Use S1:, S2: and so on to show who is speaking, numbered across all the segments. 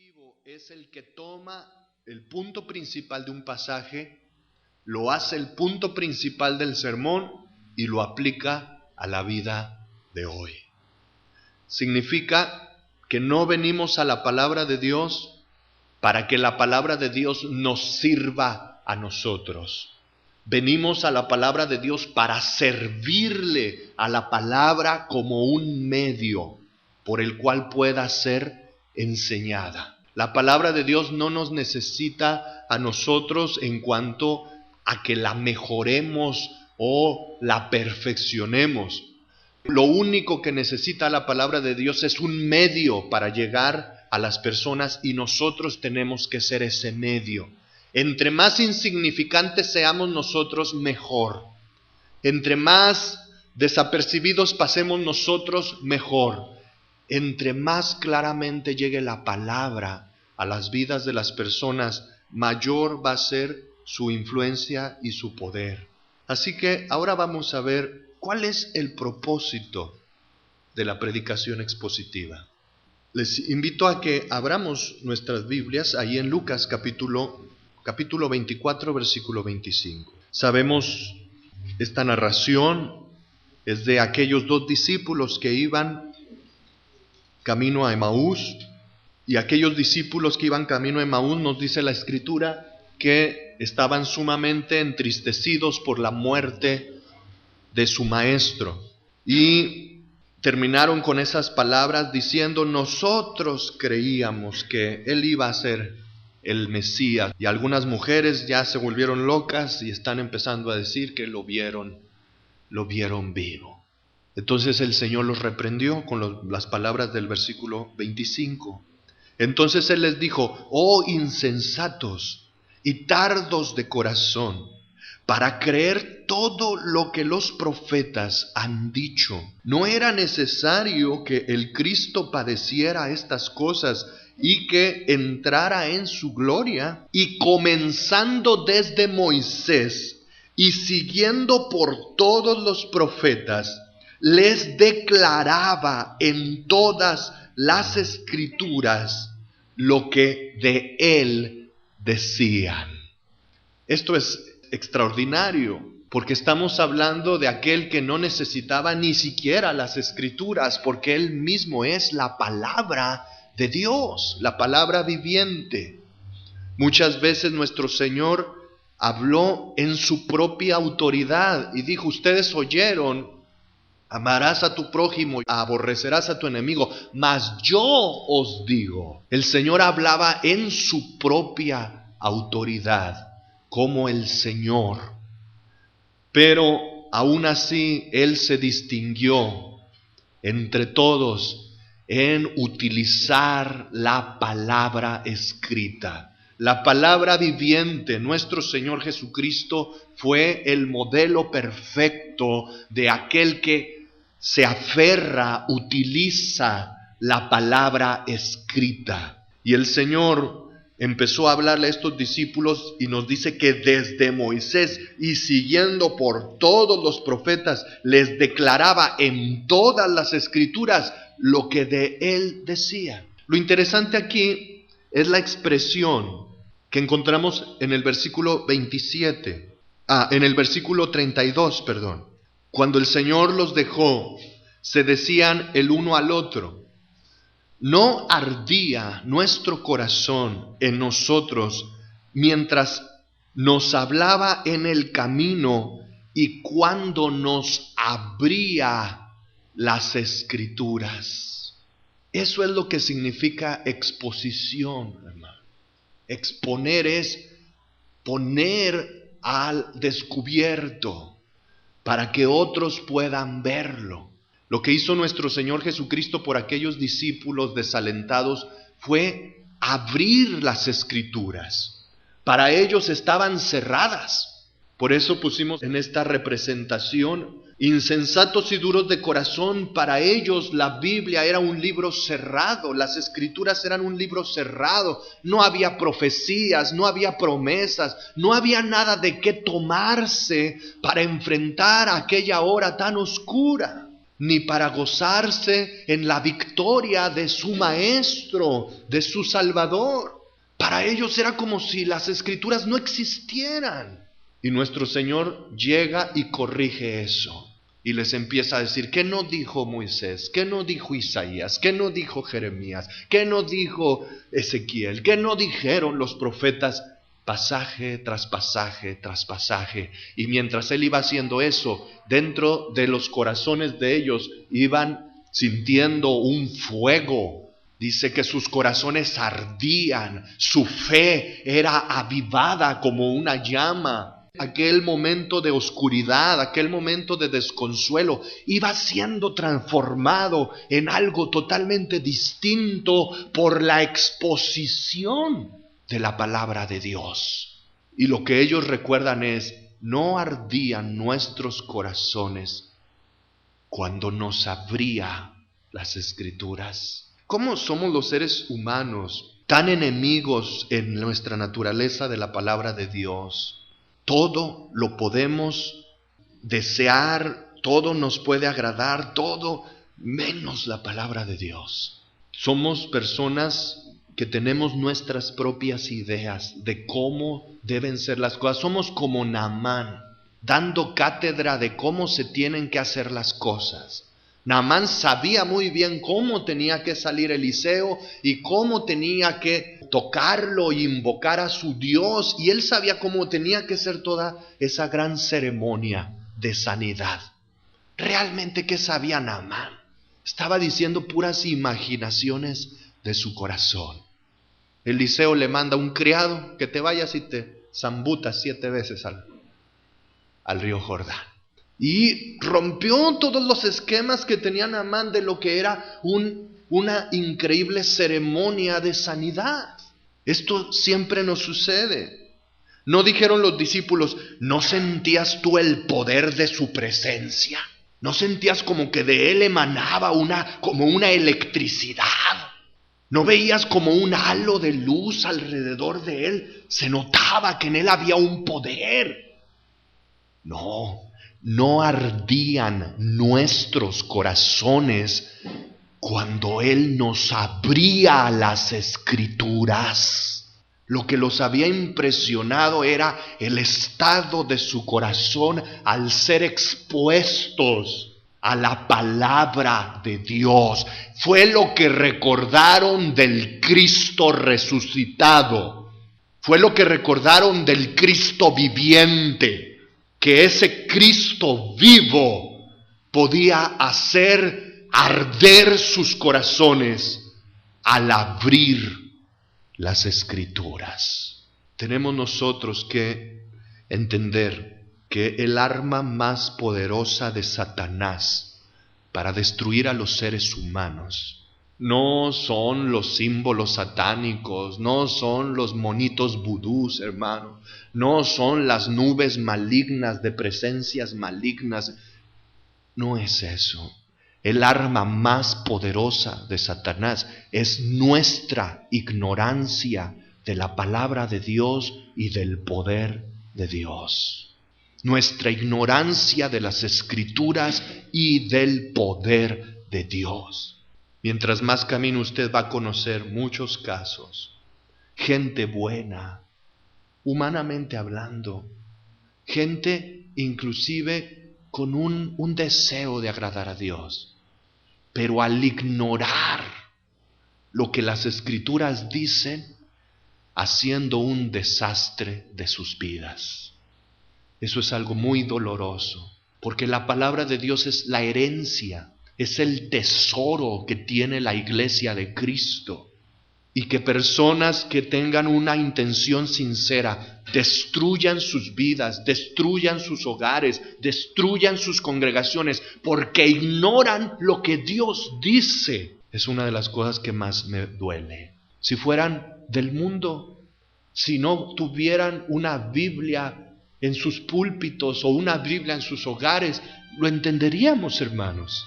S1: expositivo es el que toma el punto principal de un pasaje, lo hace el punto principal del sermón y lo aplica a la vida de hoy. Significa que no venimos a la palabra de Dios para que la palabra de Dios nos sirva a nosotros. Venimos a la palabra de Dios para servirle a la palabra como un medio por el cual pueda ser enseñada. La palabra de Dios no nos necesita a nosotros en cuanto a que la mejoremos o la perfeccionemos. Lo único que necesita la palabra de Dios es un medio para llegar a las personas y nosotros tenemos que ser ese medio. Entre más insignificantes seamos nosotros, mejor. Entre más desapercibidos pasemos nosotros, mejor. Entre más claramente llegue la palabra a las vidas de las personas, mayor va a ser su influencia y su poder. Así que ahora vamos a ver cuál es el propósito de la predicación expositiva. Les invito a que abramos nuestras Biblias ahí en Lucas capítulo 24, versículo 25. Sabemos, esta narración es de aquellos dos discípulos que iban camino a Emaús, y aquellos discípulos que iban camino a Emaús, nos dice la Escritura, que estaban sumamente entristecidos por la muerte de su maestro. Y terminaron con esas palabras diciendo: nosotros creíamos que él iba a ser el Mesías. Y algunas mujeres ya se volvieron locas y están empezando a decir que lo vieron vivo. Entonces el Señor los reprendió con las palabras del versículo 25. Entonces Él les dijo: oh insensatos y tardos de corazón, para creer todo lo que los profetas han dicho. ¿No era necesario que el Cristo padeciera estas cosas y que entrara en su gloria? Y comenzando desde Moisés y siguiendo por todos los profetas, les declaraba en todas las Escrituras lo que de él decían. Esto es extraordinario, porque estamos hablando de aquel que no necesitaba ni siquiera las Escrituras, porque él mismo es la palabra de Dios, la palabra viviente. Muchas veces nuestro Señor habló en su propia autoridad y dijo: ustedes oyeron, amarás a tu prójimo, aborrecerás a tu enemigo, mas yo os digo. El Señor hablaba en su propia autoridad, como el Señor. Pero aún así, Él se distinguió entre todos en utilizar la palabra escrita. La palabra viviente. Nuestro Señor Jesucristo fue el modelo perfecto de aquel que se aferra, utiliza la palabra escrita. Y el Señor empezó a hablarle a estos discípulos y nos dice que desde Moisés y siguiendo por todos los profetas, les declaraba en todas las Escrituras lo que de él decía. Lo interesante aquí es la expresión que encontramos en el versículo 32, Cuando el Señor los dejó, se decían el uno al otro: ¿no ardía nuestro corazón en nosotros mientras nos hablaba en el camino y cuando nos abría las Escrituras? Eso es lo que significa exposición, hermano. Exponer es poner al descubierto para que otros puedan verlo. Lo que hizo nuestro Señor Jesucristo por aquellos discípulos desalentados fue abrir las Escrituras. Para ellos estaban cerradas. Por eso pusimos en esta representación: insensatos y duros de corazón. Para ellos la Biblia era un libro cerrado, las Escrituras eran un libro cerrado. No había profecías, no había promesas, no había nada de qué tomarse para enfrentar aquella hora tan oscura. ni para gozarse en la victoria de su Maestro, de su Salvador. Para ellos era como si las Escrituras no existieran. Y nuestro Señor llega y corrige eso. Y les empieza a decir, ¿qué no dijo Moisés? ¿Qué no dijo Isaías? ¿Qué no dijo Jeremías? ¿Qué no dijo Ezequiel? ¿Qué no dijeron los profetas? Pasaje tras pasaje tras pasaje. Y mientras él iba haciendo eso, dentro de los corazones de ellos iban sintiendo un fuego. Dice que sus corazones ardían, su fe era avivada como una llama. Aquel momento de oscuridad, aquel momento de desconsuelo, iba siendo transformado en algo totalmente distinto por la exposición de la palabra de Dios. Y lo que ellos recuerdan es, no ardían nuestros corazones cuando nos abría las Escrituras. ¿Cómo somos los seres humanos tan enemigos en nuestra naturaleza de la palabra de Dios? Todo lo podemos desear, todo nos puede agradar, todo menos la palabra de Dios. Somos personas que tenemos nuestras propias ideas de cómo deben ser las cosas. Somos como Naamán, dando cátedra de cómo se tienen que hacer las cosas. Naamán sabía muy bien cómo tenía que salir Eliseo y cómo tenía que tocarlo e invocar a su Dios. Y él sabía cómo tenía que ser toda esa gran ceremonia de sanidad. ¿Realmente qué sabía Naamán? Estaba diciendo puras imaginaciones de su corazón. Eliseo le manda un criado que te vayas y te zambutas 7 veces al río Jordán. Y rompió todos los esquemas que tenía Naamán de lo que era una increíble ceremonia de sanidad. Esto siempre nos sucede. ¿No dijeron los discípulos, no sentías tú el poder de su presencia? ¿No sentías como que de él emanaba como una electricidad? ¿No veías como un halo de luz alrededor de él? Se notaba que en él había un poder. No ardían nuestros corazones cuando Él nos abría las Escrituras. Lo que los había impresionado era el estado de su corazón al ser expuestos a la palabra de Dios. Fue lo que recordaron del Cristo resucitado. Fue lo que recordaron del Cristo viviente. Que ese Cristo vivo podía hacer arder sus corazones al abrir las Escrituras. Tenemos nosotros que entender que el arma más poderosa de Satanás para destruir a los seres humanos no son los símbolos satánicos, no son los monitos vudús, hermano, no son las nubes malignas de presencias malignas. No es eso. El arma más poderosa de Satanás es nuestra ignorancia de la palabra de Dios y del poder de Dios. Nuestra ignorancia de las Escrituras y del poder de Dios. Mientras más camino usted va a conocer muchos casos, gente buena, humanamente hablando, gente inclusive con un deseo de agradar a Dios, pero al ignorar lo que las Escrituras dicen, haciendo un desastre de sus vidas. Eso es algo muy doloroso, porque la palabra de Dios es la herencia, es el tesoro que tiene la iglesia de Cristo. Y que personas que tengan una intención sincera destruyan sus vidas, destruyan sus hogares, destruyan sus congregaciones, porque ignoran lo que Dios dice. Es una de las cosas que más me duele. Si fueran del mundo, si no tuvieran una Biblia en sus púlpitos o una Biblia en sus hogares, lo entenderíamos, hermanos.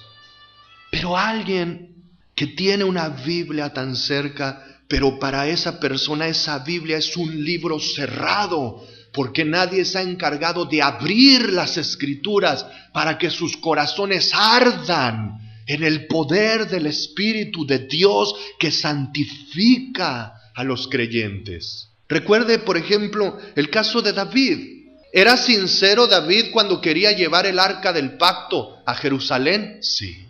S1: Pero alguien que tiene una Biblia tan cerca, pero para esa persona esa Biblia es un libro cerrado, porque nadie se ha encargado de abrir las Escrituras para que sus corazones ardan en el poder del Espíritu de Dios que santifica a los creyentes. Recuerde, por ejemplo, el caso de David. ¿Era sincero David cuando quería llevar el arca del pacto a Jerusalén? Sí.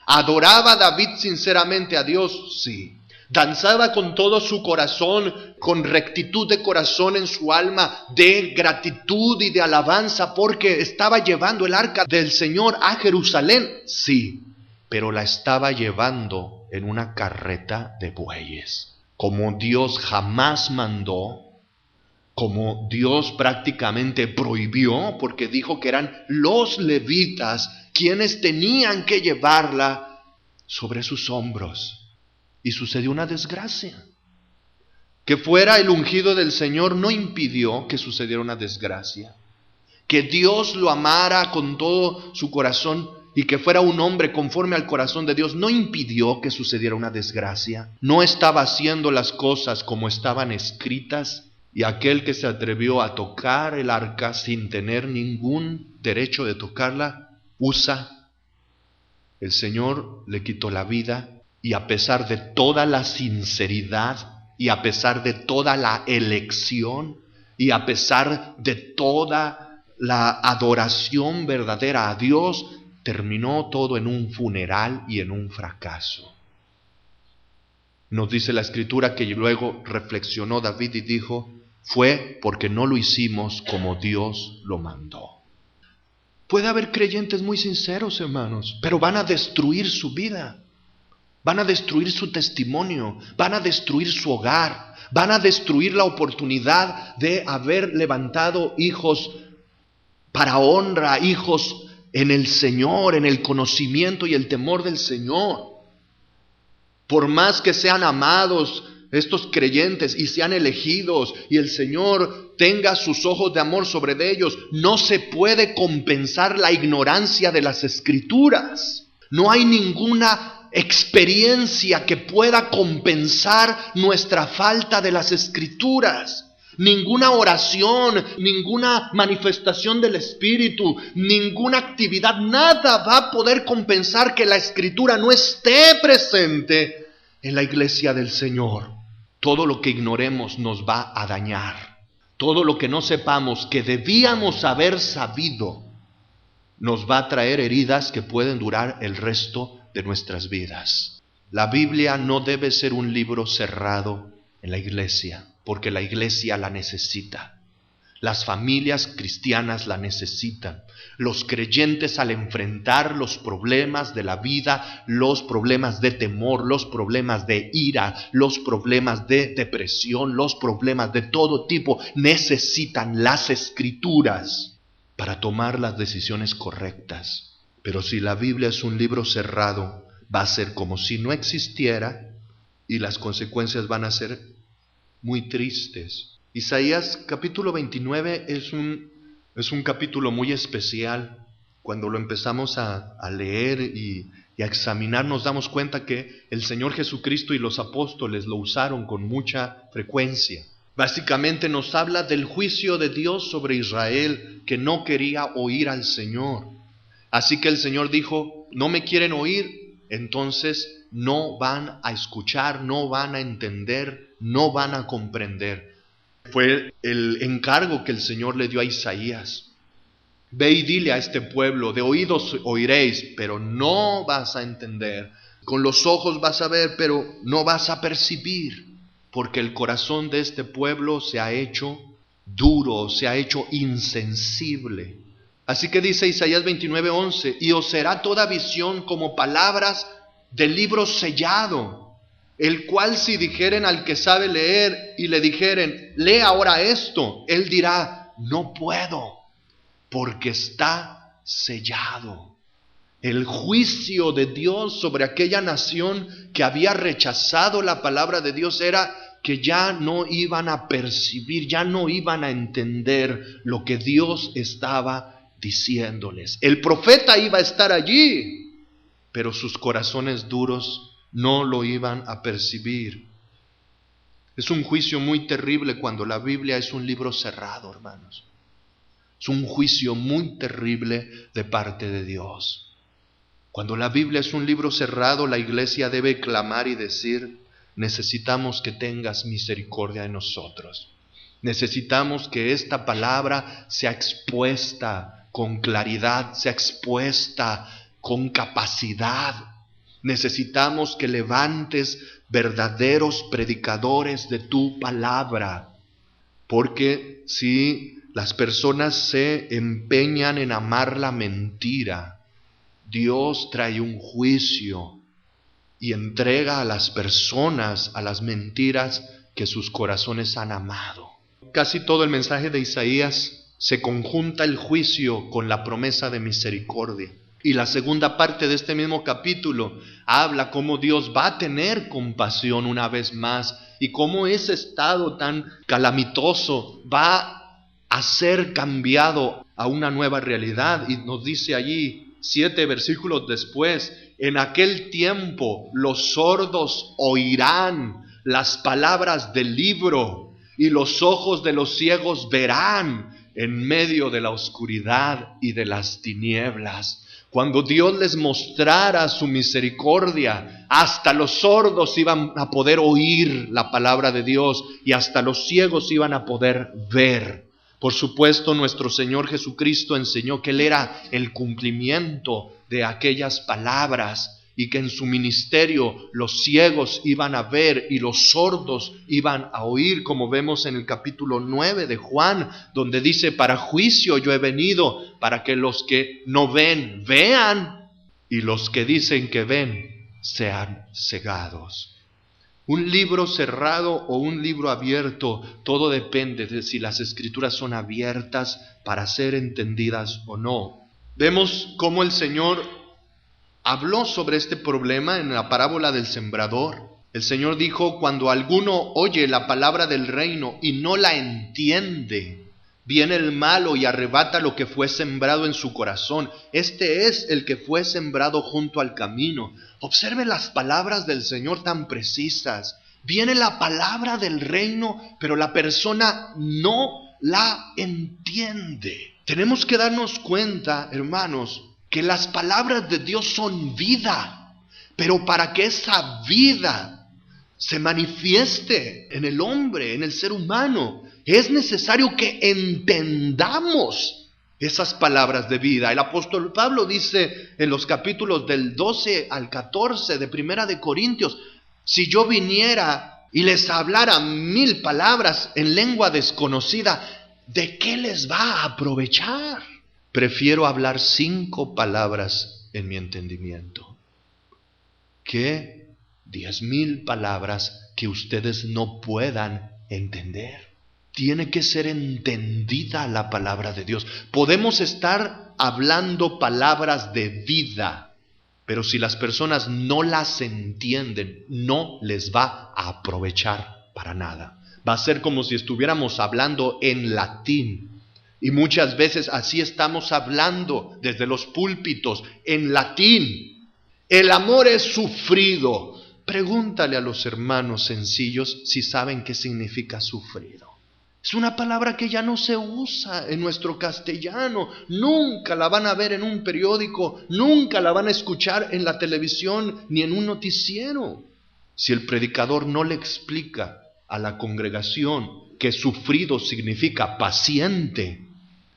S1: ¿Adoraba David sinceramente a Dios? Sí. ¿Danzaba con todo su corazón, con rectitud de corazón en su alma, de gratitud y de alabanza porque estaba llevando el arca del Señor a Jerusalén? Sí, pero la estaba llevando en una carreta de bueyes, como Dios jamás mandó, como Dios prácticamente prohibió, porque dijo que eran los levitas quienes tenían que llevarla sobre sus hombros. Y sucedió una desgracia. Que fuera el ungido del Señor no impidió que sucediera una desgracia. Que Dios lo amara con todo su corazón y que fuera un hombre conforme al corazón de Dios no impidió que sucediera una desgracia. No estaba haciendo las cosas como estaban escritas, y aquel que se atrevió a tocar el arca sin tener ningún derecho de tocarla, Usa, el Señor le quitó la vida. Y a pesar de toda la sinceridad, y a pesar de toda la elección, y a pesar de toda la adoración verdadera a Dios, terminó todo en un funeral y en un fracaso. Nos dice la Escritura que luego reflexionó David y dijo, fue porque no lo hicimos como Dios lo mandó. Puede haber creyentes muy sinceros, hermanos, pero van a destruir su vida. Van a destruir su testimonio, van a destruir su hogar, van a destruir la oportunidad de haber levantado hijos para honra, hijos en el Señor, en el conocimiento y el temor del Señor. Por más que sean amados estos creyentes y sean elegidos y el Señor tenga sus ojos de amor sobre ellos, no se puede compensar la ignorancia de las Escrituras. No hay ninguna experiencia que pueda compensar nuestra falta de las Escrituras. Ninguna oración, ninguna manifestación del Espíritu, ninguna actividad, nada va a poder compensar que la Escritura no esté presente en la iglesia del Señor. Todo lo que ignoremos nos va a dañar. Todo lo que no sepamos que debíamos haber sabido nos va a traer heridas que pueden durar el resto de nuestras vidas. La Biblia no debe ser un libro cerrado en la iglesia, porque la iglesia la necesita. Las familias cristianas la necesitan. Los creyentes al enfrentar los problemas de la vida, los problemas de temor, los problemas de ira, los problemas de depresión, los problemas de todo tipo, necesitan las Escrituras para tomar las decisiones correctas. Pero si la Biblia es un libro cerrado, va a ser como si no existiera y las consecuencias van a ser muy tristes. Isaías capítulo 29 es un capítulo muy especial. Cuando lo empezamos a leer y a examinar, nos damos cuenta que el Señor Jesucristo y los apóstoles lo usaron con mucha frecuencia. Básicamente nos habla del juicio de Dios sobre Israel, que no quería oír al Señor. Así que el Señor dijo, no me quieren oír, entonces no van a escuchar, no van a entender, no van a comprender. Fue el encargo que el Señor le dio a Isaías. Ve y dile a este pueblo, de oídos oiréis, pero no vas a entender. Con los ojos vas a ver, pero no vas a percibir, porque el corazón de este pueblo se ha hecho duro, se ha hecho insensible. Así que dice Isaías 29:11, y os será toda visión como palabras del libro sellado, el cual si dijeren al que sabe leer y le dijeren, lee ahora esto, él dirá, no puedo, porque está sellado. El juicio de Dios sobre aquella nación que había rechazado la palabra de Dios era que ya no iban a percibir, ya no iban a entender lo que Dios estaba diciéndoles. El profeta iba a estar allí, pero sus corazones duros no lo iban a percibir. Es un juicio muy terrible cuando la Biblia es un libro cerrado, hermanos. Es un juicio muy terrible de parte de Dios. Cuando la Biblia es un libro cerrado, la iglesia debe clamar y decir: necesitamos que tengas misericordia de nosotros. Necesitamos que esta palabra sea expuesta con claridad, sea expuesta con capacidad. Necesitamos que levantes verdaderos predicadores de tu palabra, porque si las personas se empeñan en amar la mentira, Dios trae un juicio y entrega a las personas a las mentiras que sus corazones han amado. Casi todo el mensaje de Isaías se conjunta el juicio con la promesa de misericordia. Y la segunda parte de este mismo capítulo habla cómo Dios va a tener compasión una vez más y cómo ese estado tan calamitoso va a ser cambiado a una nueva realidad. Y nos dice allí, 7 versículos después: en aquel tiempo los sordos oirán las palabras del libro y los ojos de los ciegos verán en medio de la oscuridad y de las tinieblas. Cuando Dios les mostrara su misericordia, hasta los sordos iban a poder oír la palabra de Dios y hasta los ciegos iban a poder ver. Por supuesto, nuestro Señor Jesucristo enseñó que Él era el cumplimiento de aquellas palabras y que en su ministerio los ciegos iban a ver y los sordos iban a oír, como vemos en el capítulo 9 de Juan, donde dice: para juicio yo he venido, para que los que no ven, vean, y los que dicen que ven, sean cegados. Un libro cerrado o un libro abierto, todo depende de si las escrituras son abiertas para ser entendidas o no. Vemos cómo el Señor habló sobre este problema en la parábola del sembrador. El Señor dijo: cuando alguno oye la palabra del reino y no la entiende, viene el malo y arrebata lo que fue sembrado en su corazón. Este es el que fue sembrado junto al camino. Observe las palabras del Señor tan precisas. Viene la palabra del reino, pero la persona no la entiende. Tenemos que darnos cuenta, hermanos, que las palabras de Dios son vida, pero para que esa vida se manifieste en el hombre, en el ser humano, es necesario que entendamos esas palabras de vida. El apóstol Pablo dice en los capítulos del 12 al 14 de Primera de Corintios: si yo viniera y les hablara 1000 palabras en lengua desconocida, ¿de qué les va a aprovechar? Prefiero hablar 5 palabras en mi entendimiento que 10,000 palabras que ustedes no puedan entender. Tiene que ser entendida la palabra de Dios. Podemos estar hablando palabras de vida, pero si las personas no las entienden, no les va a aprovechar para nada. Va a ser como si estuviéramos hablando en latín. Y muchas veces así estamos hablando desde los púlpitos, en latín. El amor es sufrido. Pregúntale a los hermanos sencillos si saben qué significa sufrido. Es una palabra que ya no se usa en nuestro castellano. Nunca la van a ver en un periódico, nunca la van a escuchar en la televisión ni en un noticiero. Si el predicador no le explica a la congregación que sufrido significa paciente,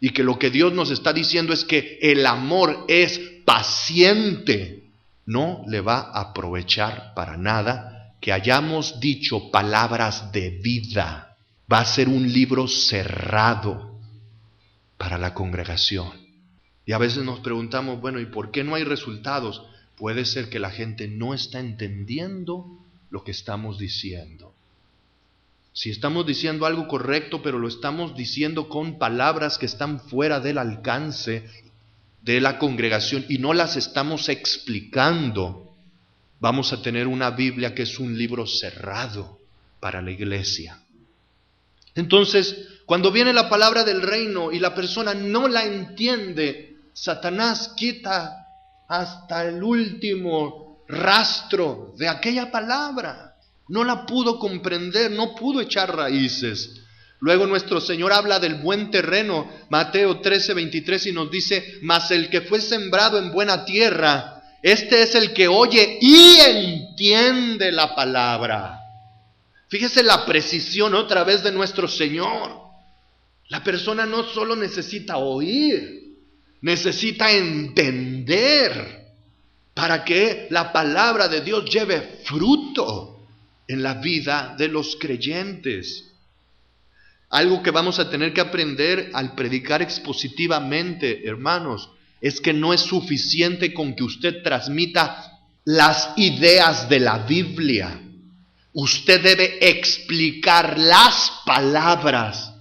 S1: y que lo que Dios nos está diciendo es que el amor es paciente, no le va a aprovechar para nada que hayamos dicho palabras de vida. Va a ser un libro cerrado para la congregación. Y a veces nos preguntamos, bueno, ¿y por qué no hay resultados? Puede ser que la gente no está entendiendo lo que estamos diciendo. Si estamos diciendo algo correcto, pero lo estamos diciendo con palabras que están fuera del alcance de la congregación y no las estamos explicando, vamos a tener una Biblia que es un libro cerrado para la iglesia. Entonces, cuando viene la palabra del reino y la persona no la entiende, Satanás quita hasta el último rastro de aquella palabra. No la pudo comprender, no pudo echar raíces. Luego nuestro Señor habla del buen terreno, Mateo 13:23, y nos dice: mas el que fue sembrado en buena tierra, este es el que oye y entiende la palabra. Fíjese la precisión otra vez de nuestro Señor. La persona no solo necesita oír, necesita entender para que la palabra de Dios lleve fruto en la vida de los creyentes. Algo que vamos a tener que aprender al predicar expositivamente, hermanos, es que no es suficiente con que usted transmita las ideas de la Biblia. Usted debe explicar las palabras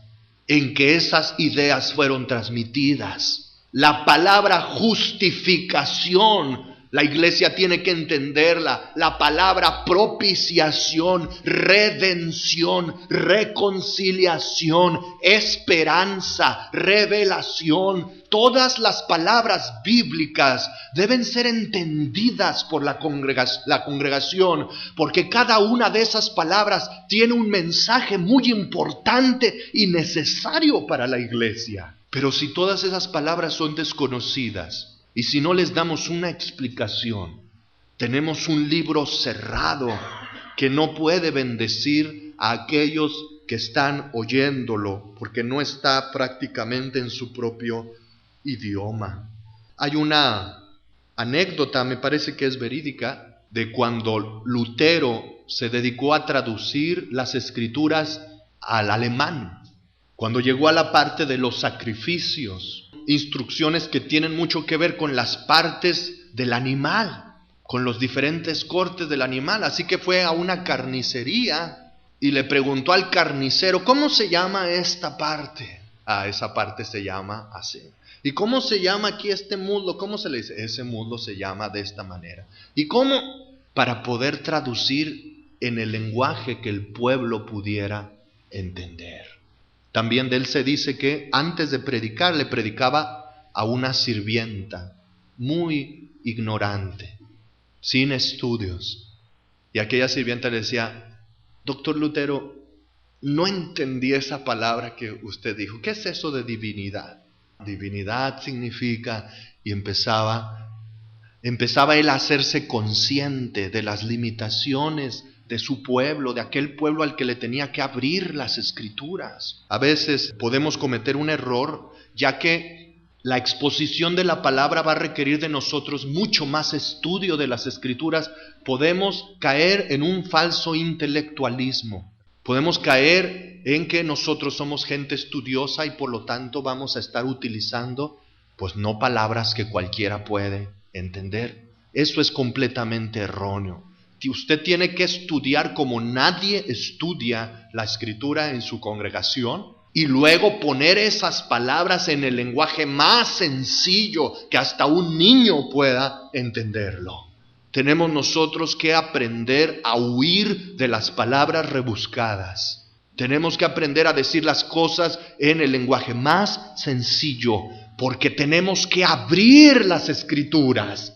S1: en que esas ideas fueron transmitidas. La palabra justificación, la iglesia tiene que entenderla. La palabra propiciación, redención, reconciliación, esperanza, revelación. Todas las palabras bíblicas deben ser entendidas por la congregación, porque cada una de esas palabras tiene un mensaje muy importante y necesario para la iglesia. Pero si todas esas palabras son desconocidas y si no les damos una explicación, tenemos un libro cerrado que no puede bendecir a aquellos que están oyéndolo, porque no está prácticamente en su propio idioma. Hay una anécdota, me parece que es verídica, de cuando Lutero se dedicó a traducir las escrituras al alemán. Cuando llegó a la parte de los sacrificios, instrucciones que tienen mucho que ver con las partes del animal, con los diferentes cortes del animal. Así que fue a una carnicería y le preguntó al carnicero: ¿cómo se llama esta parte? Esa parte se llama así. ¿Y cómo se llama aquí este muslo? ¿Cómo se le dice? Ese muslo se llama de esta manera. ¿Y cómo? Para poder traducir en el lenguaje que el pueblo pudiera entender. También de él se dice que antes de predicar, le predicaba a una sirvienta muy ignorante, sin estudios. Y aquella sirvienta le decía: doctor Lutero, no entendí esa palabra que usted dijo. ¿Qué es eso de divinidad? Divinidad significa... Y empezaba él a hacerse consciente de las limitaciones de su pueblo, de aquel pueblo al que le tenía que abrir las escrituras. A veces podemos cometer un error, ya que la exposición de la palabra va a requerir de nosotros mucho más estudio de las escrituras. Podemos caer en un falso intelectualismo. Podemos caer en que nosotros somos gente estudiosa y por lo tanto vamos a estar utilizando, pues no palabras que cualquiera puede entender. Eso es completamente erróneo. Usted tiene que estudiar como nadie estudia la escritura en su congregación y luego poner esas palabras en el lenguaje más sencillo que hasta un niño pueda entenderlo. Tenemos nosotros que aprender a huir de las palabras rebuscadas. Tenemos que aprender a decir las cosas en el lenguaje más sencillo, porque tenemos que abrir las escrituras.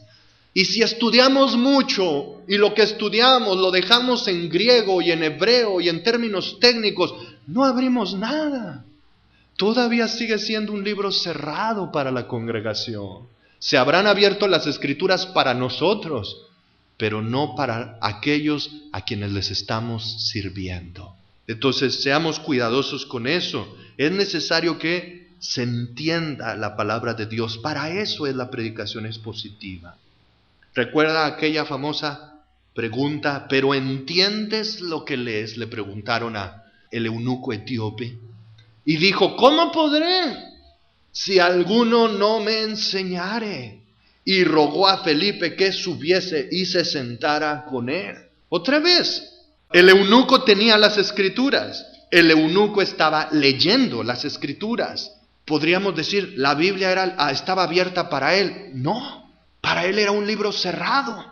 S1: Y si estudiamos mucho y lo que estudiamos lo dejamos en griego y en hebreo y en términos técnicos, no abrimos nada. Todavía sigue siendo un libro cerrado para la congregación. Se habrán abierto las escrituras para nosotros, pero no para aquellos a quienes les estamos sirviendo. Entonces, seamos cuidadosos con eso. Es necesario que se entienda la palabra de Dios. Para eso es la predicación expositiva. ¿Recuerda aquella famosa pregunta? ¿Pero entiendes lo que lees?, le preguntaron a el eunuco etíope. Y dijo: ¿cómo podré si alguno no me enseñare? Y rogó a Felipe que subiese y se sentara con él. Otra vez, el eunuco tenía las escrituras. El eunuco estaba leyendo las escrituras. Podríamos decir, la Biblia estaba abierta para él. No, para él era un libro cerrado.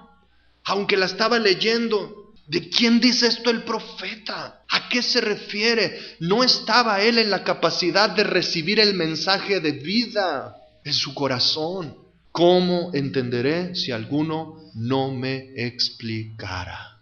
S1: Aunque la estaba leyendo, ¿de quién dice esto el profeta? ¿A qué se refiere? No estaba él en la capacidad de recibir el mensaje de vida en su corazón. ¿Cómo entenderé si alguno no me explicara?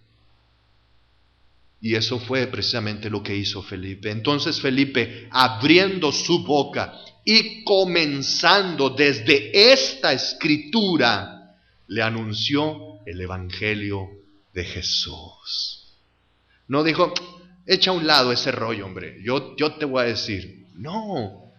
S1: Y eso fue precisamente lo que hizo Felipe. Entonces Felipe, abriendo su boca y comenzando desde esta escritura, le anunció el evangelio de Jesús. No dijo, echa a un lado ese rollo, hombre, yo te voy a decir. No,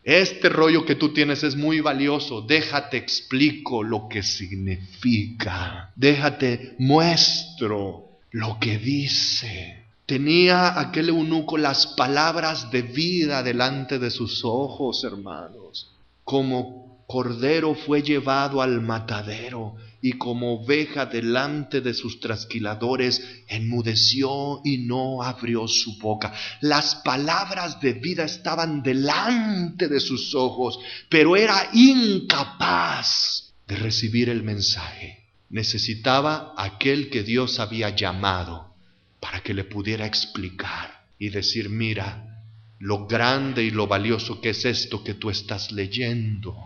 S1: este rollo que tú tienes es muy valioso. Déjate explico lo que significa. Déjate muestro lo que dice. Tenía aquel eunuco las palabras de vida delante de sus ojos, hermanos. Como cordero fue llevado al matadero, y como oveja delante de sus trasquiladores, enmudeció y no abrió su boca. Las palabras de vida estaban delante de sus ojos, pero era incapaz de recibir el mensaje. Necesitaba aquel que Dios había llamado para que le pudiera explicar y decir, mira, lo grande y lo valioso que es esto que tú estás leyendo.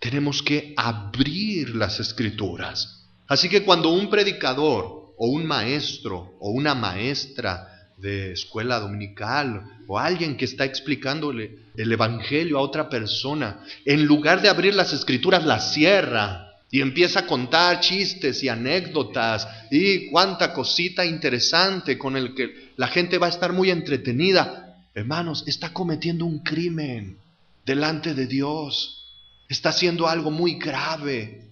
S1: Tenemos que abrir las escrituras. Así que cuando un predicador o un maestro o una maestra de escuela dominical o alguien que está explicándole el evangelio a otra persona, en lugar de abrir las escrituras, las cierra y empieza a contar chistes y anécdotas y cuánta cosita interesante con el que la gente va a estar muy entretenida, hermanos, está cometiendo un crimen delante de Dios. Está haciendo algo muy grave,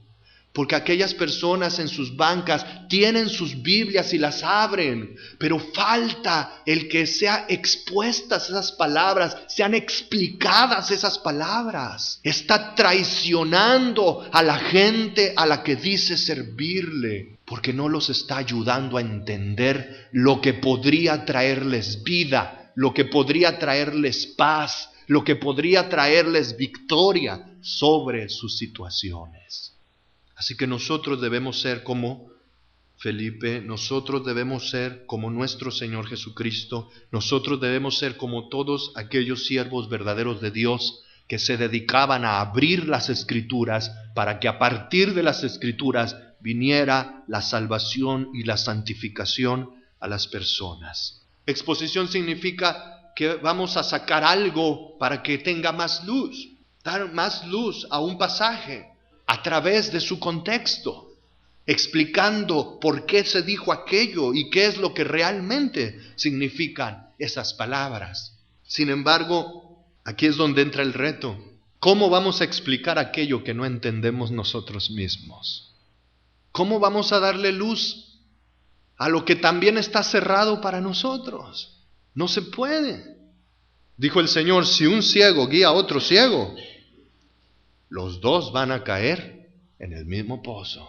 S1: porque aquellas personas en sus bancas tienen sus Biblias y las abren, pero falta el que sean expuestas esas palabras, sean explicadas esas palabras. Está traicionando a la gente a la que dice servirle, porque no los está ayudando a entender lo que podría traerles vida, lo que podría traerles paz, lo que podría traerles victoria sobre sus situaciones. Así que nosotros debemos ser como Felipe, nosotros debemos ser como nuestro Señor Jesucristo, nosotros debemos ser como todos aquellos siervos verdaderos de Dios que se dedicaban a abrir las Escrituras para que a partir de las Escrituras viniera la salvación y la santificación a las personas. Exposición significa que vamos a sacar algo para que tenga más luz, dar más luz a un pasaje a través de su contexto, explicando por qué se dijo aquello y qué es lo que realmente significan esas palabras. Sin embargo, aquí es donde entra el reto. ¿Cómo vamos a explicar aquello que no entendemos nosotros mismos? ¿Cómo vamos a darle luz a lo que también está cerrado para nosotros? No se puede. Dijo el Señor, si un ciego guía a otro ciego, los dos van a caer en el mismo pozo.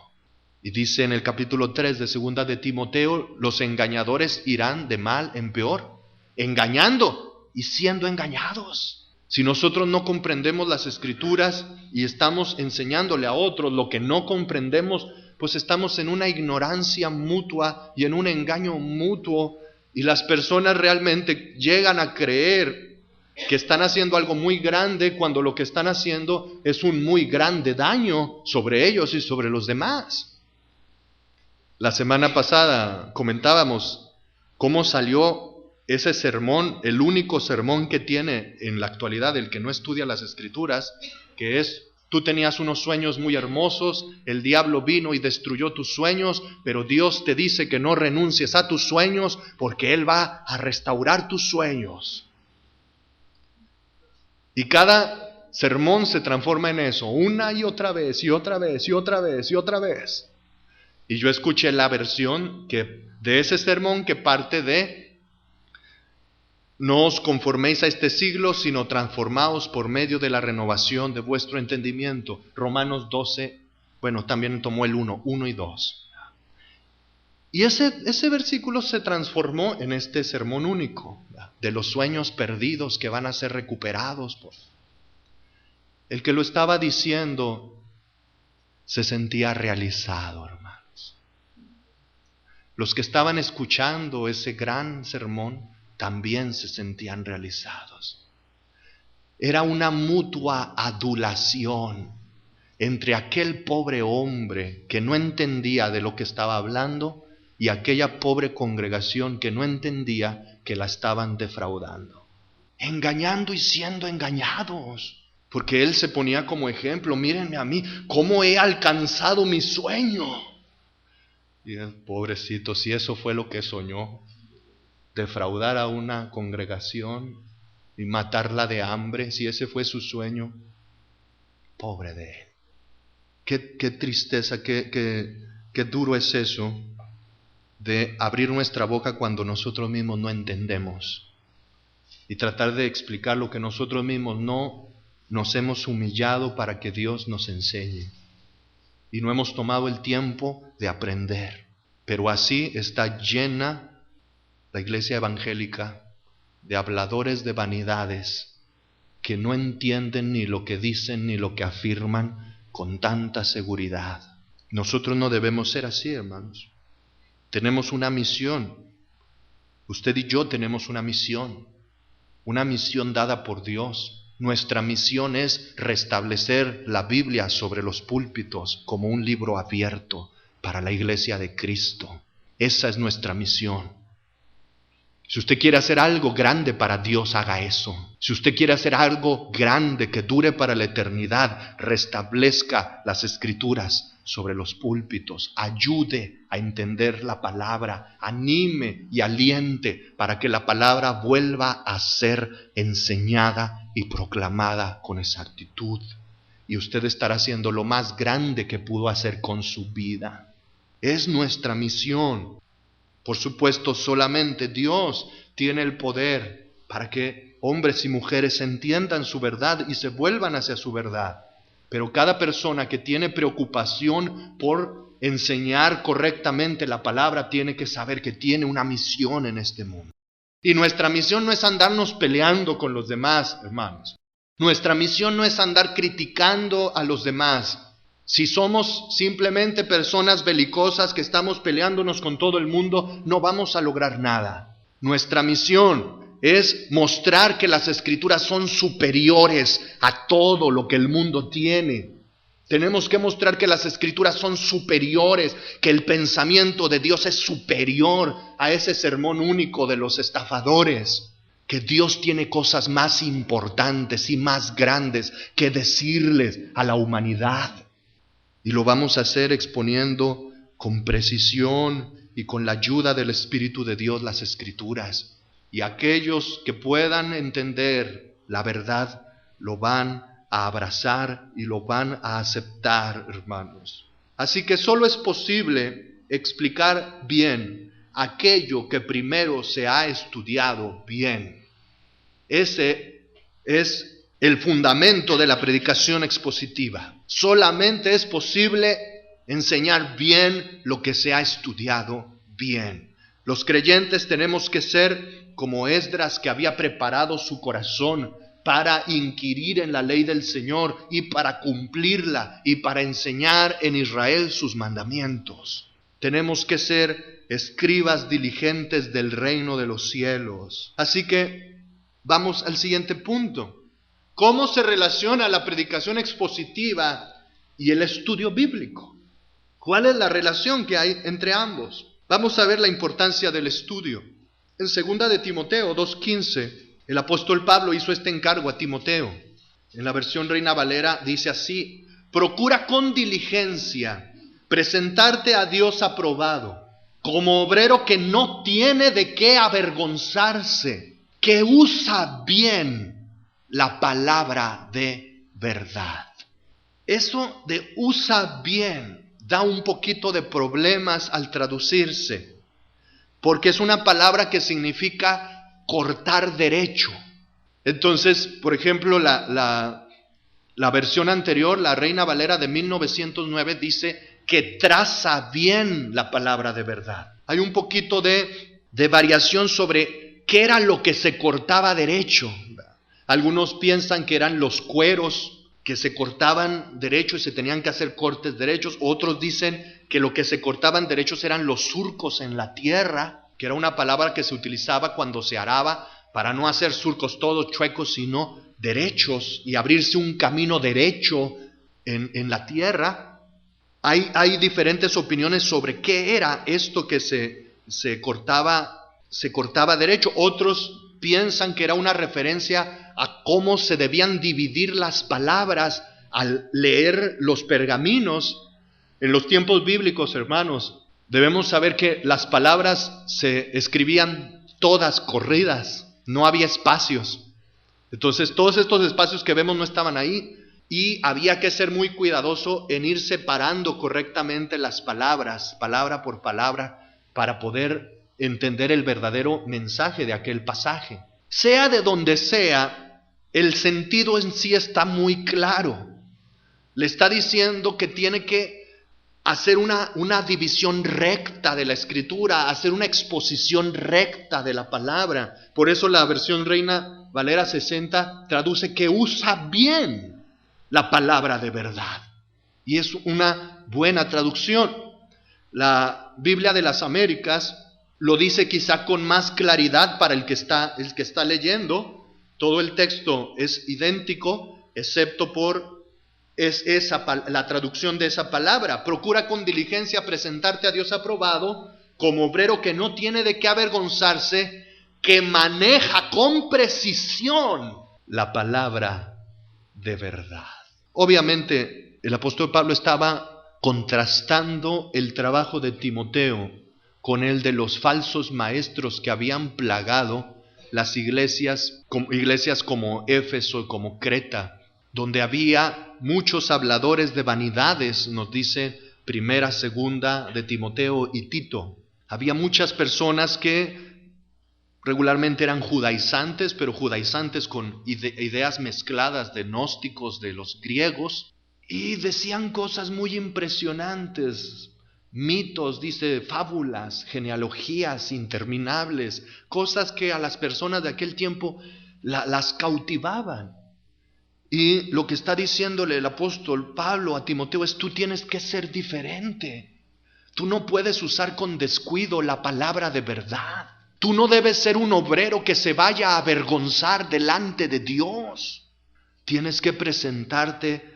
S1: Y dice en el capítulo 3 de segunda de Timoteo, los engañadores irán de mal en peor, engañando y siendo engañados. Si nosotros no comprendemos las Escrituras y estamos enseñándole a otros lo que no comprendemos, pues estamos en una ignorancia mutua y en un engaño mutuo, y las personas realmente llegan a creer que están haciendo algo muy grande cuando lo que están haciendo es un muy grande daño sobre ellos y sobre los demás. La semana pasada comentábamos cómo salió ese sermón, el único sermón que tiene en la actualidad el que no estudia las Escrituras, que es: tú tenías unos sueños muy hermosos, el diablo vino y destruyó tus sueños, pero Dios te dice que no renuncies a tus sueños porque Él va a restaurar tus sueños. Y cada sermón se transforma en eso, una y otra vez, y otra vez, y otra vez, y otra vez. Y yo escuché la versión de ese sermón que parte de: no os conforméis a este siglo, sino transformaos por medio de la renovación de vuestro entendimiento. Romanos 12, también tomó el 1 y 2. Y ese versículo se transformó en este sermón único, de los sueños perdidos que van a ser recuperados. El que lo estaba diciendo se sentía realizado, hermanos. Los que estaban escuchando ese gran sermón también se sentían realizados. Era una mutua adulación entre aquel pobre hombre que no entendía de lo que estaba hablando y aquella pobre congregación que no entendía que la estaban defraudando, engañando y siendo engañados. Porque él se ponía como ejemplo: mírenme a mí, cómo he alcanzado mi sueño. Y el pobrecito, si eso fue lo que soñó, defraudar a una congregación y matarla de hambre, si ese fue su sueño, pobre de él. Qué tristeza, qué duro es eso de abrir nuestra boca cuando nosotros mismos no entendemos y tratar de explicar lo que nosotros mismos no nos hemos humillado para que Dios nos enseñe y no hemos tomado el tiempo de aprender. Pero así está llena la iglesia evangélica de habladores de vanidades que no entienden ni lo que dicen ni lo que afirman con tanta seguridad. Nosotros no debemos ser así, hermanos. Tenemos una misión. Usted y yo tenemos una misión dada por Dios. Nuestra misión es restablecer la Biblia sobre los púlpitos como un libro abierto para la iglesia de Cristo. Esa es nuestra misión. Si usted quiere hacer algo grande para Dios, haga eso. Si usted quiere hacer algo grande que dure para la eternidad, restablezca las Escrituras sobre los púlpitos. Ayude a entender la palabra. Anime y aliente para que la palabra vuelva a ser enseñada y proclamada con exactitud. Y usted estará haciendo lo más grande que pudo hacer con su vida. Es nuestra misión. Por supuesto, solamente Dios tiene el poder para que hombres y mujeres entiendan su verdad y se vuelvan hacia su verdad. Pero cada persona que tiene preocupación por enseñar correctamente la palabra tiene que saber que tiene una misión en este mundo. Y nuestra misión no es andarnos peleando con los demás, hermanos. Nuestra misión no es andar criticando a los demás. Si somos simplemente personas belicosas que estamos peleándonos con todo el mundo, no vamos a lograr nada. Nuestra misión es mostrar que las Escrituras son superiores a todo lo que el mundo tiene. Tenemos que mostrar que las Escrituras son superiores, que el pensamiento de Dios es superior a ese sermón único de los estafadores, que Dios tiene cosas más importantes y más grandes que decirles a la humanidad. Y lo vamos a hacer exponiendo con precisión y con la ayuda del Espíritu de Dios las Escrituras. Y aquellos que puedan entender la verdad lo van a abrazar y lo van a aceptar, hermanos. Así que solo es posible explicar bien aquello que primero se ha estudiado bien. Ese es el fundamento de la predicación expositiva. Solamente es posible enseñar bien lo que se ha estudiado bien. Los creyentes tenemos que ser como Esdras, que había preparado su corazón para inquirir en la ley del Señor y para cumplirla y para enseñar en Israel sus mandamientos. Tenemos que ser escribas diligentes del reino de los cielos. Así que vamos al siguiente punto. ¿Cómo se relaciona la predicación expositiva y el estudio bíblico? ¿Cuál es la relación que hay entre ambos? Vamos a ver la importancia del estudio. En 2 de Timoteo 2:15, el apóstol Pablo hizo este encargo a Timoteo. En la versión Reina Valera dice así: procura con diligencia presentarte a Dios aprobado, como obrero que no tiene de qué avergonzarse, que usa bien la palabra de verdad. Eso de usa bien da un poquito de problemas al traducirse, porque es una palabra que significa cortar derecho. Entonces, por ejemplo, la versión anterior, la Reina Valera de 1909, dice que traza bien la palabra de verdad. Hay un poquito de variación sobre qué era lo que se cortaba derecho. Algunos piensan que eran los cueros que se cortaban derecho y se tenían que hacer cortes derechos. Otros dicen que lo que se cortaban derechos eran los surcos en la tierra, que era una palabra que se utilizaba cuando se araba para no hacer surcos todos chuecos, sino derechos y abrirse un camino derecho en la tierra. Hay diferentes opiniones sobre qué era esto que se cortaba derecho. Otros piensan que era una referencia a cómo se debían dividir las palabras al leer los pergaminos. En los tiempos bíblicos, hermanos, debemos saber que las palabras se escribían todas corridas, no había espacios. Entonces todos estos espacios que vemos no estaban ahí. Y había que ser muy cuidadoso en ir separando correctamente las palabras, palabra por palabra, para poder entender el verdadero mensaje de aquel pasaje. Sea de donde sea, el sentido en sí está muy claro. Le está diciendo que tiene que hacer una división recta de la Escritura, hacer una exposición recta de la palabra. Por eso la versión Reina Valera 60 traduce que usa bien la palabra de verdad. Y es una buena traducción. La Biblia de las Américas lo dice quizá con más claridad para el que está leyendo. Todo el texto es idéntico, excepto por la traducción de esa palabra. Procura con diligencia presentarte a Dios aprobado, como obrero que no tiene de qué avergonzarse, que maneja con precisión la palabra de verdad. Obviamente, el apóstol Pablo estaba contrastando el trabajo de Timoteo con el de los falsos maestros que habían plagado las iglesias como Éfeso, como Creta, donde había muchos habladores de vanidades, nos dice Primera, Segunda de Timoteo y Tito. Había muchas personas que regularmente eran judaizantes, pero judaizantes con ideas mezcladas de gnósticos de los griegos, y decían cosas muy impresionantes, mitos, dice, fábulas, genealogías interminables, cosas que a las personas de aquel tiempo las cautivaban. Y lo que está diciéndole el apóstol Pablo a Timoteo es: tú tienes que ser diferente. Tú no puedes usar con descuido la palabra de verdad. Tú no debes ser un obrero que se vaya a avergonzar delante de Dios. Tienes que presentarte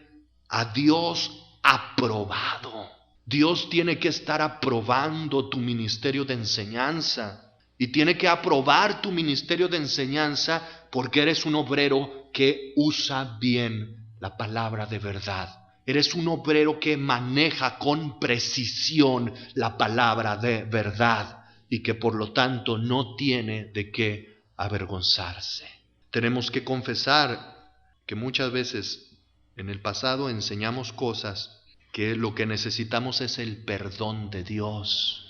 S1: a Dios aprobado. Dios tiene que estar aprobando tu ministerio de enseñanza. Y tiene que aprobar tu ministerio de enseñanza porque eres un obrero que usa bien la palabra de verdad. Eres un obrero que maneja con precisión la palabra de verdad y que por lo tanto no tiene de qué avergonzarse. Tenemos que confesar que muchas veces en el pasado enseñamos cosas que lo que necesitamos es el perdón de Dios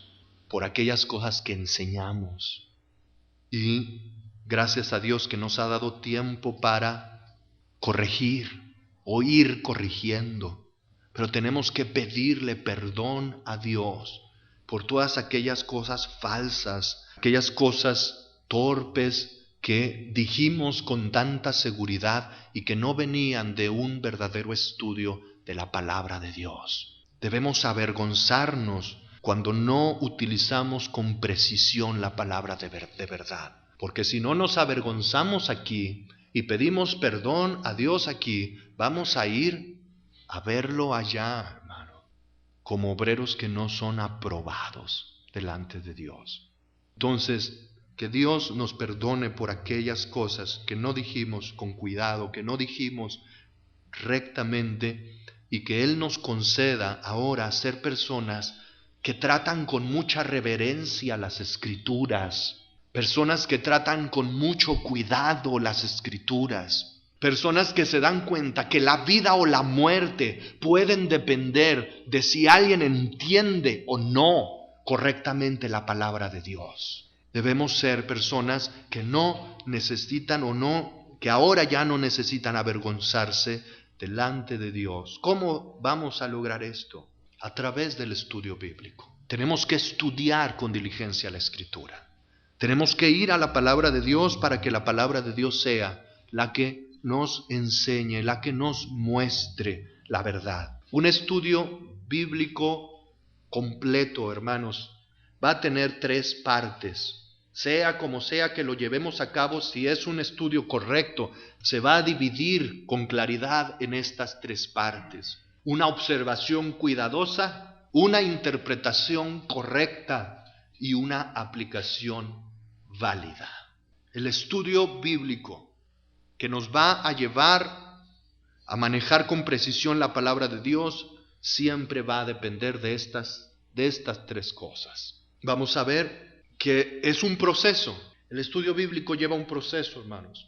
S1: por aquellas cosas que enseñamos. Y gracias a Dios que nos ha dado tiempo para corregir o ir corrigiendo. Pero tenemos que pedirle perdón a Dios por todas aquellas cosas falsas, aquellas cosas torpes que dijimos con tanta seguridad y que no venían de un verdadero estudio de la palabra de Dios. Debemos avergonzarnos cuando no utilizamos con precisión la palabra de verdad. Porque si no nos avergonzamos aquí y pedimos perdón a Dios aquí, vamos a ir a verlo allá, hermano, como obreros que no son aprobados delante de Dios. Entonces, que Dios nos perdone por aquellas cosas que no dijimos con cuidado, que no dijimos rectamente, y que Él nos conceda ahora ser personas que tratan con mucha reverencia las Escrituras, personas que tratan con mucho cuidado las Escrituras, personas que se dan cuenta que la vida o la muerte pueden depender de si alguien entiende o no correctamente la palabra de Dios. Debemos ser personas que no necesitan que ahora ya no necesitan avergonzarse delante de Dios. ¿Cómo vamos a lograr esto? A través del estudio bíblico. Tenemos que estudiar con diligencia la Escritura. Tenemos que ir a la palabra de Dios para que la palabra de Dios sea la que nos enseñe, la que nos muestre la verdad. Un estudio bíblico completo, hermanos, va a tener 3 partes. Sea como sea que lo llevemos a cabo, si es un estudio correcto, se va a dividir con claridad en estas 3 partes. una observación cuidadosa, una interpretación correcta y una aplicación válida. El estudio bíblico que nos va a llevar a manejar con precisión la palabra de Dios siempre va a depender de estas tres cosas. Vamos a ver que es un proceso. El estudio bíblico lleva un proceso, hermanos.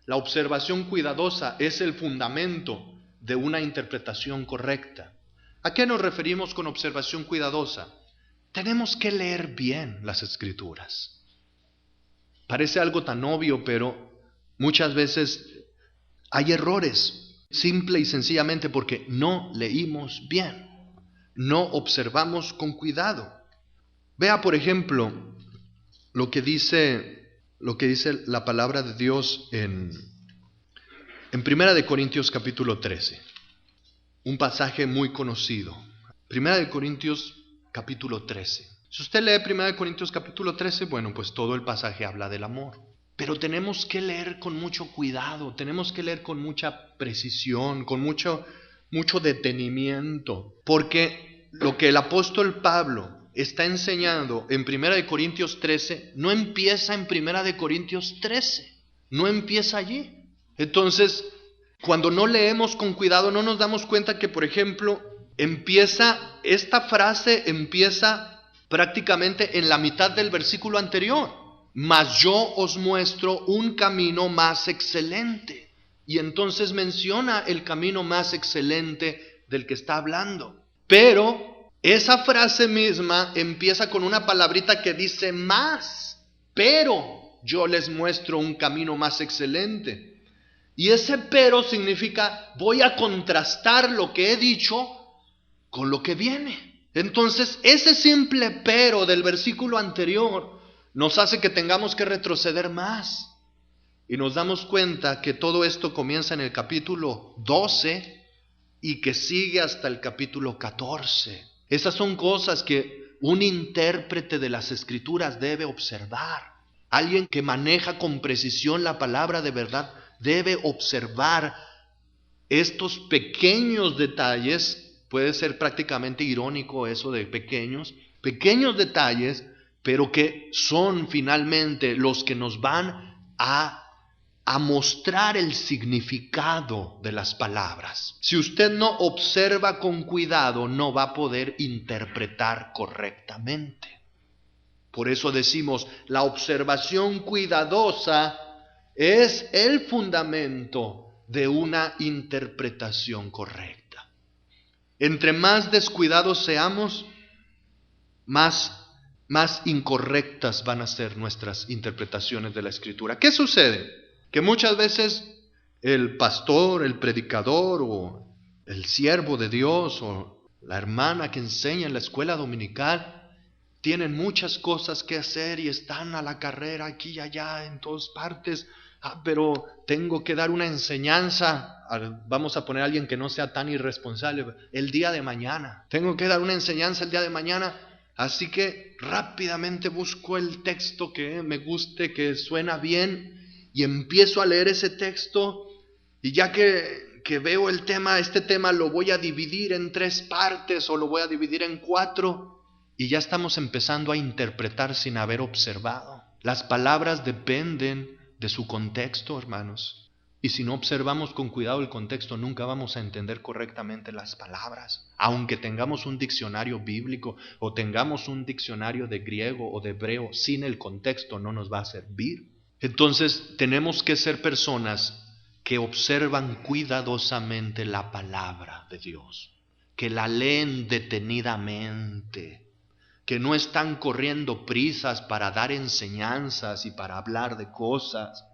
S1: La observación cuidadosa es el fundamento de una interpretación correcta. ¿A qué nos referimos con observación cuidadosa? Tenemos que leer bien las Escrituras. Parece algo tan obvio, pero muchas veces hay errores. Simple y sencillamente porque no leímos bien, no observamos con cuidado. Vea, por ejemplo, lo que dice la palabra de Dios en 1 Corintios capítulo 13, un pasaje muy conocido. 1 Corintios capítulo 13. Si usted lee 1 Corintios capítulo 13, bueno, pues todo el pasaje habla del amor. Pero tenemos que leer con mucho cuidado, tenemos que leer con mucha precisión, con mucho detenimiento, porque lo que el apóstol Pablo está enseñando en 1 Corintios 13 no empieza en 1 Corintios 13, no empieza allí. Entonces, cuando no leemos con cuidado, no nos damos cuenta que, por ejemplo, esta frase empieza prácticamente en la mitad del versículo anterior. Mas yo os muestro un camino más excelente. Y entonces menciona el camino más excelente del que está hablando. Pero esa frase misma empieza con una palabrita que dice más. Pero yo les muestro un camino más excelente. Y ese pero significa voy a contrastar lo que he dicho con lo que viene. Entonces ese simple pero del versículo anterior nos hace que tengamos que retroceder más. Y nos damos cuenta que todo esto comienza en el capítulo 12 y que sigue hasta el capítulo 14. Esas son cosas que un intérprete de las Escrituras debe observar. Alguien que maneja con precisión la palabra de verdad debe observar estos pequeños detalles. Puede ser prácticamente irónico eso de pequeños detalles, pero que son finalmente los que nos van a mostrar el significado de las palabras. Si usted no observa con cuidado, no va a poder interpretar correctamente. Por eso decimos, la observación cuidadosa es el fundamento de una interpretación correcta. Entre más descuidados seamos, más incorrectas van a ser nuestras interpretaciones de la Escritura. ¿Qué sucede? Que muchas veces el pastor, el predicador o el siervo de Dios o la hermana que enseña en la escuela dominical tienen muchas cosas que hacer y están a la carrera aquí y allá en todas partes. Pero tengo que dar una enseñanza, vamos a poner a alguien que no sea tan irresponsable, el día de mañana. Tengo que dar una enseñanza el día de mañana. Así que rápidamente busco el texto que me guste, que suena bien, y empiezo a leer ese texto, y ya que veo este tema lo voy a dividir en 3 partes o lo voy a dividir en 4, y ya estamos empezando a interpretar sin haber observado. Las palabras dependen de su contexto, hermanos. Y si no observamos con cuidado el contexto, nunca vamos a entender correctamente las palabras. Aunque tengamos un diccionario bíblico o tengamos un diccionario de griego o de hebreo, sin el contexto no nos va a servir. Entonces tenemos que ser personas que observan cuidadosamente la palabra de Dios, que la leen detenidamente, que no están corriendo prisas para dar enseñanzas y para hablar de cosas,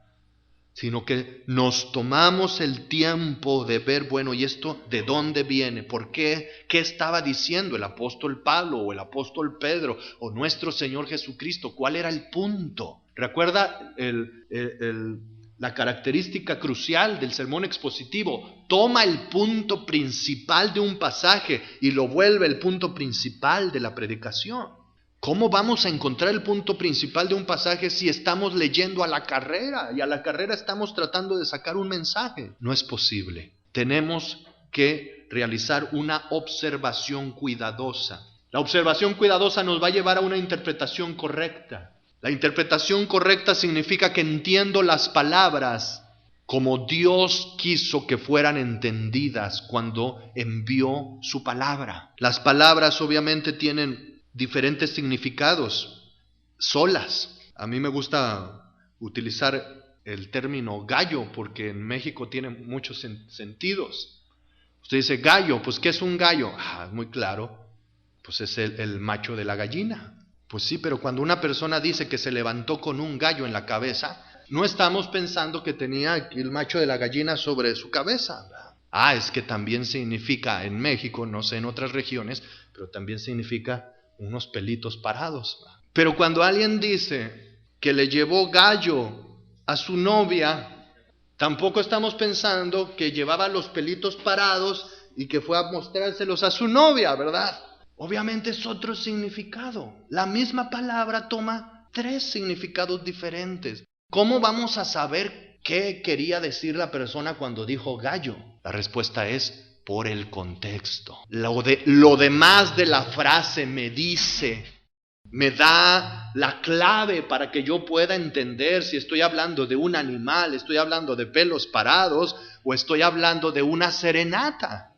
S1: sino que nos tomamos el tiempo de ver, bueno, ¿y esto de dónde viene? ¿Por qué? ¿Qué estaba diciendo el apóstol Pablo o el apóstol Pedro o nuestro Señor Jesucristo? ¿Cuál era el punto? ¿Recuerda la característica crucial del sermón expositivo? Toma el punto principal de un pasaje y lo vuelve el punto principal de la predicación. ¿Cómo vamos a encontrar el punto principal de un pasaje si estamos leyendo a la carrera y a la carrera estamos tratando de sacar un mensaje? No es posible. Tenemos que realizar una observación cuidadosa. La observación cuidadosa nos va a llevar a una interpretación correcta. La interpretación correcta significa que entiendo las palabras como Dios quiso que fueran entendidas cuando envió su palabra. Las palabras obviamente tienen diferentes significados solas. A mí me gusta utilizar el término gallo porque en México tiene muchos sentidos. Usted dice gallo, pues ¿qué es un gallo? Muy claro, pues es el macho de la gallina. Pues sí, pero cuando una persona dice que se levantó con un gallo en la cabeza, no estamos pensando que tenía el macho de la gallina sobre su cabeza. Es que también significa en México, no sé en otras regiones, pero también significa unos pelitos parados. Pero cuando alguien dice que le llevó gallo a su novia, tampoco estamos pensando que llevaba los pelitos parados y que fue a mostrárselos a su novia, ¿verdad? Obviamente es otro significado. La misma palabra toma 3 significados diferentes. ¿Cómo vamos a saber qué quería decir la persona cuando dijo gallo? La respuesta es por el contexto. Lo demás de la frase me dice, me da la clave para que yo pueda entender si estoy hablando de un animal, estoy hablando de pelos parados o estoy hablando de una serenata.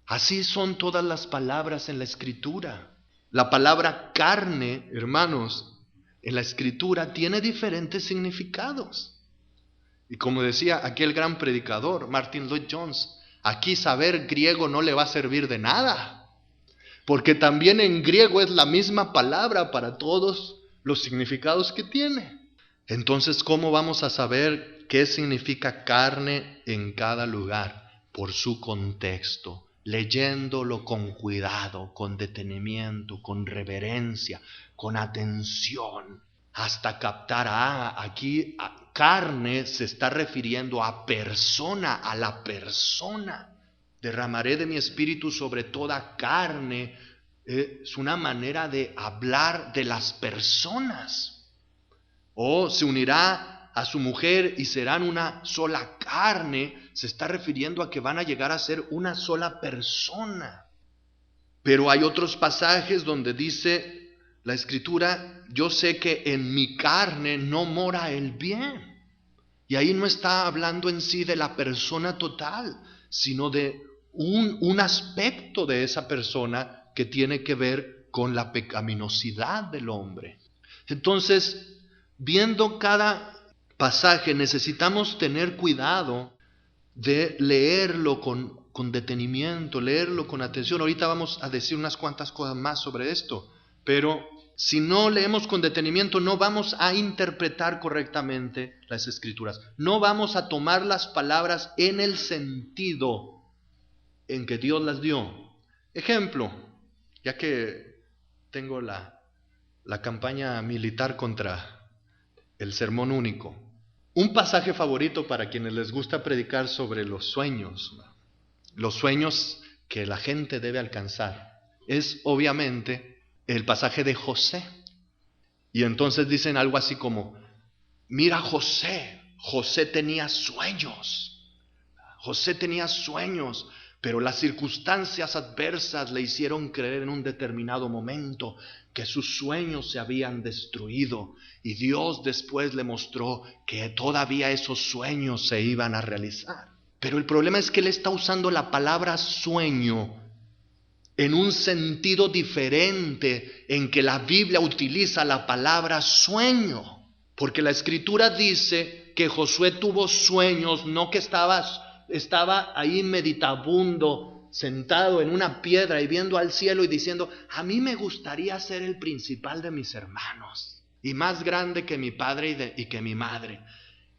S1: Así son todas las palabras en la Escritura. La palabra carne, hermanos, en la Escritura tiene diferentes significados. Y como decía aquel gran predicador, Martin Lloyd-Jones, aquí saber griego no le va a servir de nada, porque también en griego es la misma palabra para todos los significados que tiene. Entonces, ¿cómo vamos a saber qué significa carne en cada lugar? Por su contexto, leyéndolo con cuidado, con detenimiento, con reverencia, con atención, hasta captar, aquí carne se está refiriendo a persona, a la persona. Derramaré de mi espíritu sobre toda carne. Es una manera de hablar de las personas. O se unirá a su mujer y serán una sola carne. Se está refiriendo a que van a llegar a ser una sola persona. Pero hay otros pasajes donde dice la Escritura, yo sé que en mi carne no mora el bien. Y ahí no está hablando en sí de la persona total, sino de un aspecto de esa persona que tiene que ver con la pecaminosidad del hombre. Entonces, viendo cada pasaje, necesitamos tener cuidado de leerlo con detenimiento, leerlo con atención. Ahorita vamos a decir unas cuantas cosas más sobre esto, pero si no leemos con detenimiento, no vamos a interpretar correctamente las Escrituras. No vamos a tomar las palabras en el sentido en que Dios las dio. Ejemplo, ya que tengo la campaña militar contra el sermón único. Un pasaje favorito para quienes les gusta predicar sobre los sueños que la gente debe alcanzar, es obviamente el pasaje de José. Y entonces dicen algo así como, mira José tenía sueños. José tenía sueños, pero las circunstancias adversas le hicieron creer en un determinado momento que sus sueños se habían destruido. Y Dios después le mostró que todavía esos sueños se iban a realizar. Pero el problema es que él está usando la palabra sueño en un sentido diferente en que la Biblia utiliza la palabra sueño. Porque la Escritura dice que Josué tuvo sueños, no que estaba ahí meditabundo, sentado en una piedra y viendo al cielo y diciendo, a mí me gustaría ser el principal de mis hermanos y más grande que mi padre y que mi madre.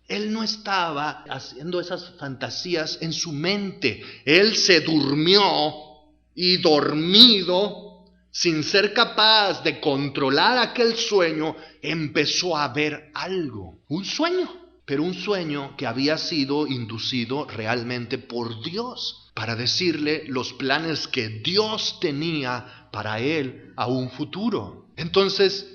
S1: Él no estaba haciendo esas fantasías en su mente. Él se durmió y dormido, sin ser capaz de controlar aquel sueño, empezó a ver algo. Un sueño, pero un sueño que había sido inducido realmente por Dios, para decirle los planes que Dios tenía para él a un futuro. Entonces,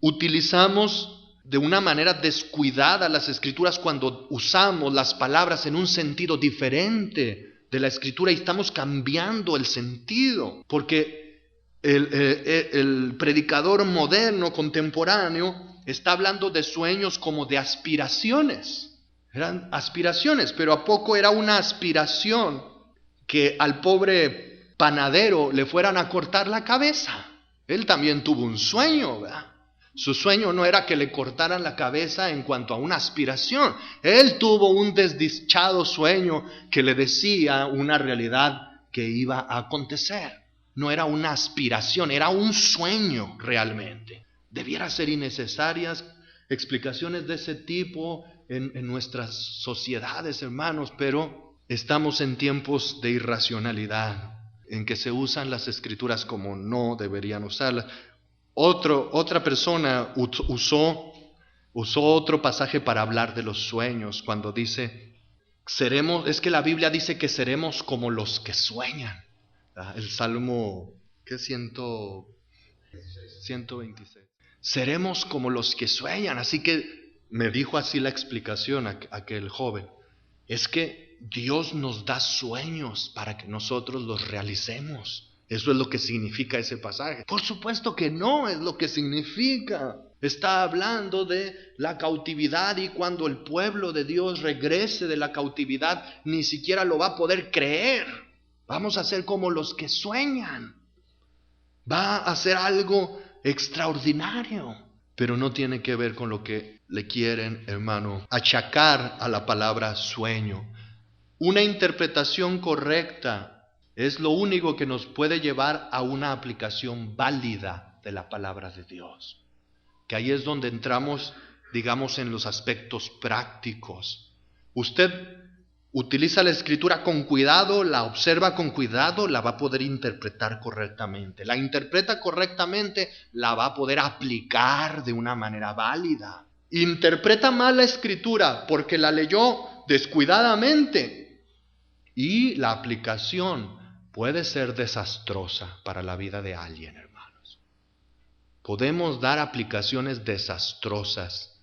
S1: utilizamos de una manera descuidada las Escrituras cuando usamos las palabras en un sentido diferente de la Escritura y estamos cambiando el sentido, porque el predicador moderno, contemporáneo, está hablando de sueños como de aspiraciones. Eran aspiraciones, pero ¿a poco era una aspiración que al pobre panadero le fueran a cortar la cabeza? Él también tuvo un sueño, ¿verdad? Su sueño no era que le cortaran la cabeza en cuanto a una aspiración. Él tuvo un desdichado sueño que le decía una realidad que iba a acontecer. No era una aspiración, era un sueño realmente. Debiera ser innecesarias explicaciones de ese tipo en nuestras sociedades, hermanos, pero estamos en tiempos de irracionalidad, en que se usan las Escrituras como no deberían usarlas. Otra persona usó otro pasaje para hablar de los sueños, cuando dice, es que la Biblia dice que seremos como los que sueñan. El Salmo, ¿qué? 126. Seremos como los que sueñan. Así que me dijo así la explicación aquel joven. Es que Dios nos da sueños para que nosotros los realicemos. Eso es lo que significa ese pasaje. Por supuesto que no es lo que significa. Está hablando de la cautividad, y cuando el pueblo de Dios regrese de la cautividad, ni siquiera lo va a poder creer. Vamos a ser como los que sueñan. Va a ser algo extraordinario, pero no tiene que ver con lo que le quieren, hermano, achacar a la palabra sueño. Una interpretación correcta es lo único que nos puede llevar a una aplicación válida de la palabra de Dios. Que ahí es donde entramos, digamos, en los aspectos prácticos. Usted utiliza la Escritura con cuidado, la observa con cuidado, la va a poder interpretar correctamente. La interpreta correctamente, la va a poder aplicar de una manera válida. Interpreta mal la Escritura porque la leyó descuidadamente, y la aplicación puede ser desastrosa para la vida de alguien, hermanos. Podemos dar aplicaciones desastrosas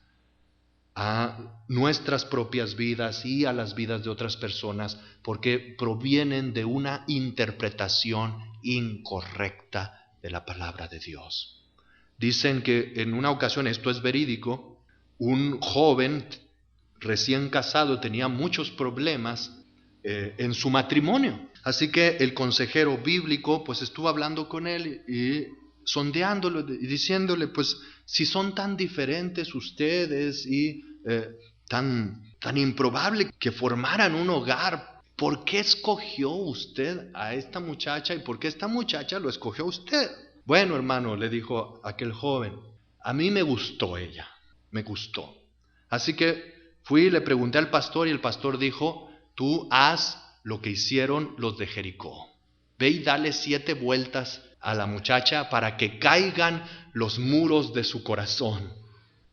S1: a nuestras propias vidas y a las vidas de otras personas porque provienen de una interpretación incorrecta de la palabra de Dios. Dicen que en una ocasión, esto es verídico, un joven recién casado tenía muchos problemas en su matrimonio. Así que el consejero bíblico pues estuvo hablando con él y sondeándolo y diciéndole, pues si son tan diferentes ustedes y tan improbable que formaran un hogar, ¿por qué escogió usted a esta muchacha y por qué esta muchacha lo escogió a usted? Bueno, hermano, le dijo aquel joven, a mí me gustó ella, me gustó. Así que fui y le pregunté al pastor y el pastor dijo, tú haz lo que hicieron los de Jericó. Ve y dale 7 vueltas a la muchacha para que caigan los muros de su corazón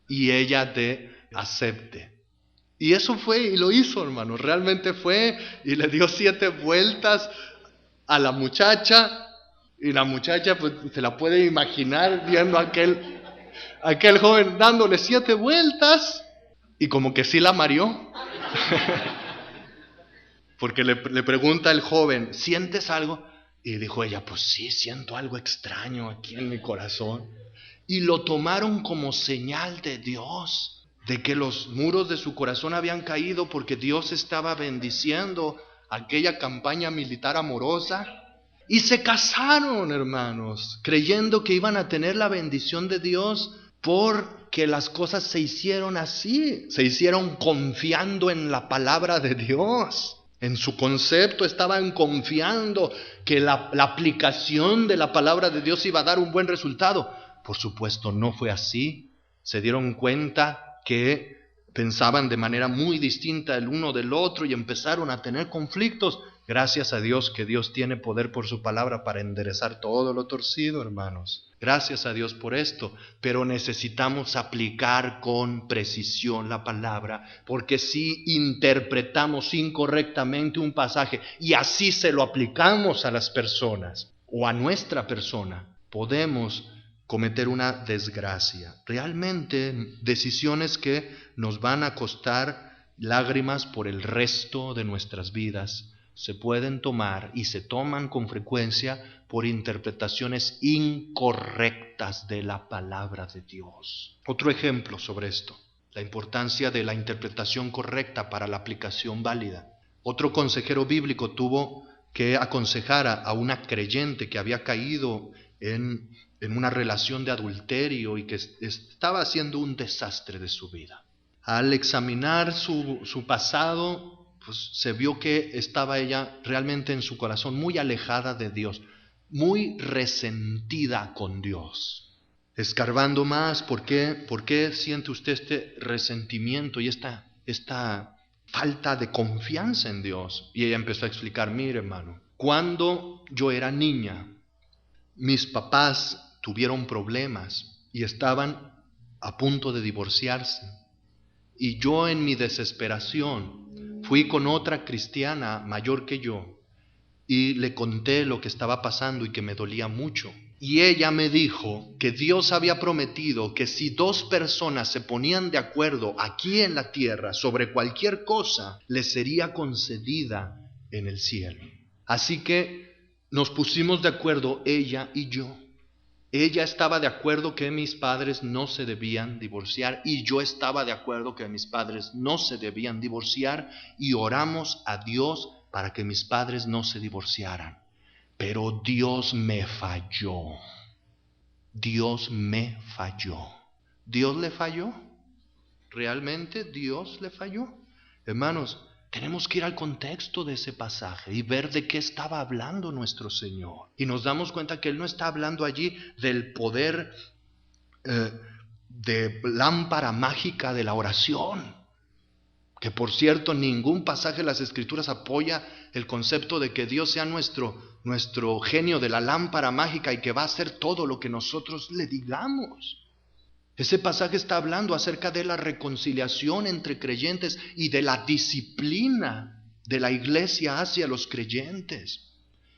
S1: y ella te acepte. Y eso fue y lo hizo, hermano. Realmente fue y le dio 7 vueltas a la muchacha. Y la muchacha, pues se la puede imaginar viendo a aquel joven dándole 7 vueltas. Y como que sí la mareó. Porque le pregunta el joven, ¿sientes algo? Y dijo ella, pues sí, siento algo extraño aquí en mi corazón. Y lo tomaron como señal de Dios, de que los muros de su corazón habían caído porque Dios estaba bendiciendo aquella campaña militar amorosa. Y se casaron, hermanos, creyendo que iban a tener la bendición de Dios porque las cosas se hicieron así, se hicieron confiando en la palabra de Dios. En su concepto estaban confiando que la aplicación de la palabra de Dios iba a dar un buen resultado. Por supuesto, no fue así. Se dieron cuenta que pensaban de manera muy distinta el uno del otro y empezaron a tener conflictos. Gracias a Dios que Dios tiene poder por su palabra para enderezar todo lo torcido, hermanos. Gracias a Dios por esto, pero necesitamos aplicar con precisión la palabra, porque si interpretamos incorrectamente un pasaje y así se lo aplicamos a las personas o a nuestra persona, podemos cometer una desgracia. Realmente decisiones que nos van a costar lágrimas por el resto de nuestras vidas, se pueden tomar y se toman con frecuencia por interpretaciones incorrectas de la palabra de Dios. Otro ejemplo sobre esto, la importancia de la interpretación correcta para la aplicación válida. Otro consejero bíblico tuvo que aconsejar a una creyente que había caído en una relación de adulterio y que estaba haciendo un desastre de su vida. Al examinar su pasado, pues se vio que estaba ella realmente en su corazón muy alejada de Dios, muy resentida con Dios. Escarbando más, ¿por qué siente usted este resentimiento y esta falta de confianza en Dios? Y ella empezó a explicar: mire, hermano, cuando yo era niña, mis papás tuvieron problemas y estaban a punto de divorciarse. Y yo, en mi desesperación, fui con otra cristiana mayor que yo y le conté lo que estaba pasando y que me dolía mucho. Y ella me dijo que Dios había prometido que si dos personas se ponían de acuerdo aquí en la tierra sobre cualquier cosa, les sería concedida en el cielo. Así que nos pusimos de acuerdo ella y yo. Ella estaba de acuerdo que mis padres no se debían divorciar y yo estaba de acuerdo que mis padres no se debían divorciar, y oramos a Dios para que mis padres no se divorciaran. Pero Dios me falló. Dios me falló. ¿Dios le falló? ¿Realmente Dios le falló? Hermanos, tenemos que ir al contexto de ese pasaje y ver de qué estaba hablando nuestro Señor. Y nos damos cuenta que Él no está hablando allí del poder de lámpara mágica de la oración. Que por cierto, ningún pasaje de las Escrituras apoya el concepto de que Dios sea nuestro genio de la lámpara mágica y que va a hacer todo lo que nosotros le digamos. Ese pasaje está hablando acerca de la reconciliación entre creyentes y de la disciplina de la iglesia hacia los creyentes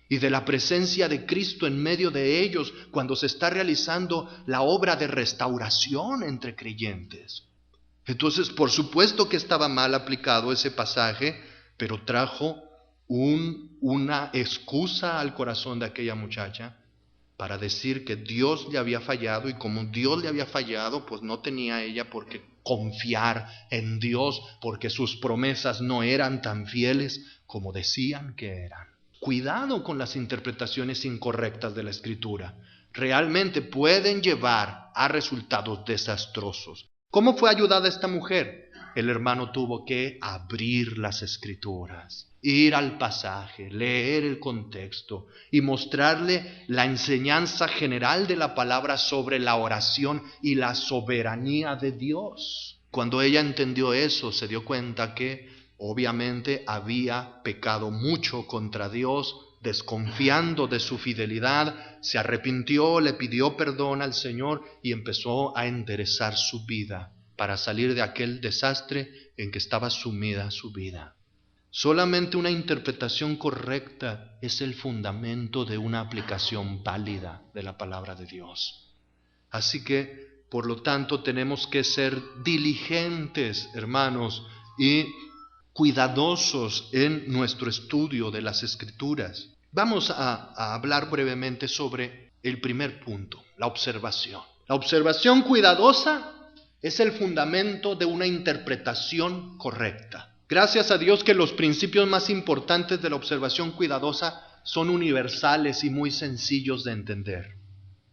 S1: y de la presencia de Cristo en medio de ellos cuando se está realizando la obra de restauración entre creyentes. Entonces, por supuesto que estaba mal aplicado ese pasaje, pero trajo una excusa al corazón de aquella muchacha para decir que Dios le había fallado, y como Dios le había fallado, pues no tenía ella por qué confiar en Dios, porque sus promesas no eran tan fieles como decían que eran. Cuidado con las interpretaciones incorrectas de la Escritura. Realmente pueden llevar a resultados desastrosos. ¿Cómo fue ayudada esta mujer? El hermano tuvo que abrir las Escrituras, ir al pasaje, leer el contexto y mostrarle la enseñanza general de la palabra sobre la oración y la soberanía de Dios. Cuando ella entendió eso, se dio cuenta que obviamente había pecado mucho contra Dios, desconfiando de su fidelidad, se arrepintió, le pidió perdón al Señor y empezó a enderezar su vida para salir de aquel desastre en que estaba sumida su vida. Solamente una interpretación correcta es el fundamento de una aplicación válida de la palabra de Dios. Así que, por lo tanto, tenemos que ser diligentes, hermanos, y cuidadosos en nuestro estudio de las Escrituras. Vamos a hablar brevemente sobre el primer punto, la observación. La observación cuidadosa es el fundamento de una interpretación correcta. Gracias a Dios que los principios más importantes de la observación cuidadosa son universales y muy sencillos de entender.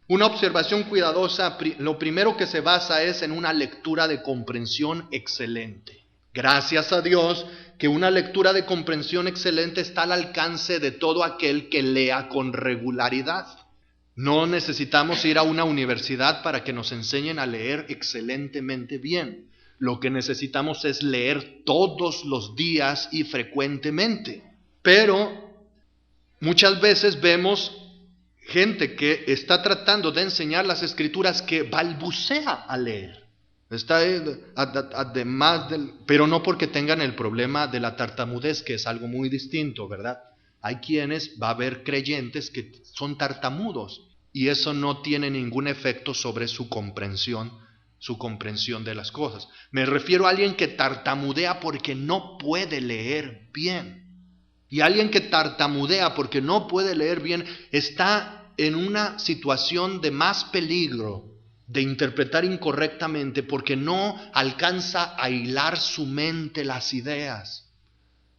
S1: Una observación cuidadosa, lo primero que se basa es en una lectura de comprensión excelente. Gracias a Dios que una lectura de comprensión excelente está al alcance de todo aquel que lea con regularidad. No necesitamos ir a una universidad para que nos enseñen a leer excelentemente bien. Lo que necesitamos es leer todos los días y frecuentemente. Pero muchas veces vemos gente que está tratando de enseñar las Escrituras que balbucea al leer. Está además pero no porque tengan el problema de la tartamudez, que es algo muy distinto, ¿verdad? Hay quienes, va a haber creyentes que son tartamudos y eso no tiene ningún efecto sobre su comprensión de las cosas. Me refiero a alguien que tartamudea porque no puede leer bien. Y alguien que tartamudea porque no puede leer bien está en una situación de más peligro de interpretar incorrectamente porque no alcanza a hilar su mente las ideas.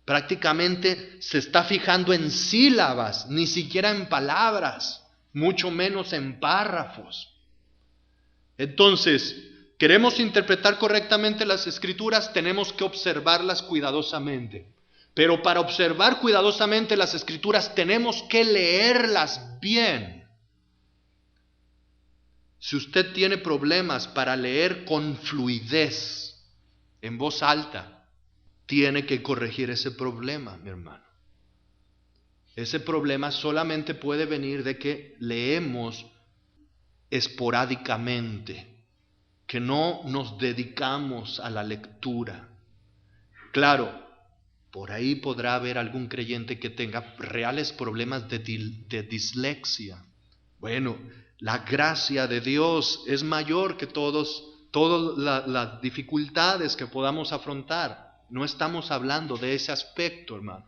S1: Prácticamente se está fijando en sílabas, ni siquiera en palabras, mucho menos en párrafos. Entonces, queremos interpretar correctamente las Escrituras, tenemos que observarlas cuidadosamente. Pero para observar cuidadosamente las Escrituras tenemos que leerlas bien. Si usted tiene problemas para leer con fluidez, en voz alta, tiene que corregir ese problema, mi hermano. Ese problema solamente puede venir de que leemos esporádicamente, que no nos dedicamos a la lectura. Claro, por ahí podrá haber algún creyente que tenga reales problemas de dislexia. Bueno, la gracia de Dios es mayor que todas las dificultades que podamos afrontar. No estamos hablando de ese aspecto, hermano,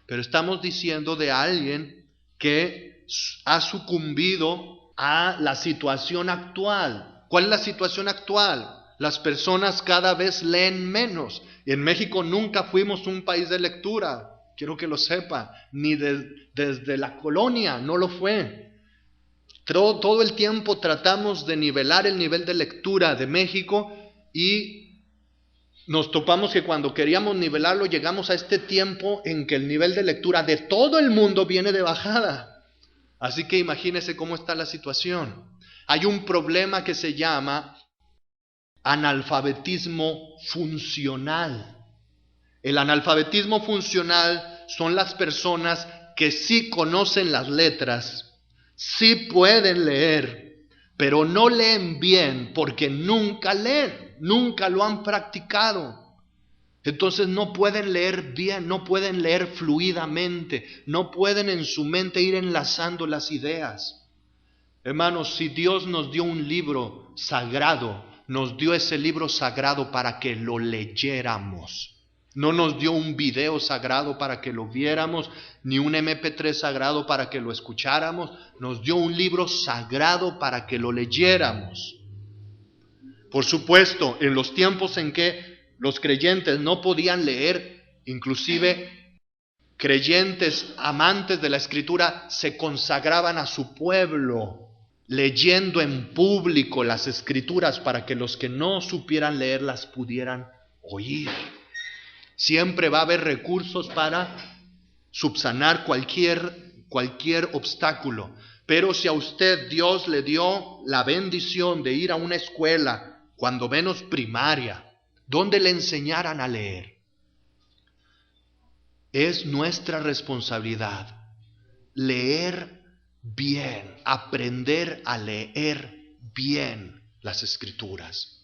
S1: pero estamos diciendo de alguien que ha sucumbido a la situación actual. ¿Cuál es la situación actual? Las personas cada vez leen menos. Y en México nunca fuimos un país de lectura, quiero que lo sepa, ni desde la colonia no lo fue. Todo el tiempo tratamos de nivelar el nivel de lectura de México y nos topamos que cuando queríamos nivelarlo llegamos a este tiempo en que el nivel de lectura de todo el mundo viene de bajada. Así que imagínese cómo está la situación. Hay un problema que se llama analfabetismo funcional. El analfabetismo funcional son las personas que sí conocen las letras, sí pueden leer, pero no leen bien porque nunca leen, nunca lo han practicado. Entonces no pueden leer bien, no pueden leer fluidamente, no pueden en su mente ir enlazando las ideas. Hermanos, si Dios nos dio un libro sagrado, nos dio ese libro sagrado para que lo leyéramos. No nos dio un video sagrado para que lo viéramos, ni un MP3 sagrado para que lo escucháramos. Nos dio un libro sagrado para que lo leyéramos. Por supuesto, en los tiempos en que los creyentes no podían leer, inclusive creyentes amantes de la Escritura se consagraban a su pueblo, leyendo en público las Escrituras para que los que no supieran leer las pudieran oír. Siempre va a haber recursos para subsanar cualquier obstáculo. Pero si a usted Dios le dio la bendición de ir a una escuela, cuando menos primaria, donde le enseñaran a leer, es nuestra responsabilidad leer bien, aprender a leer bien las Escrituras.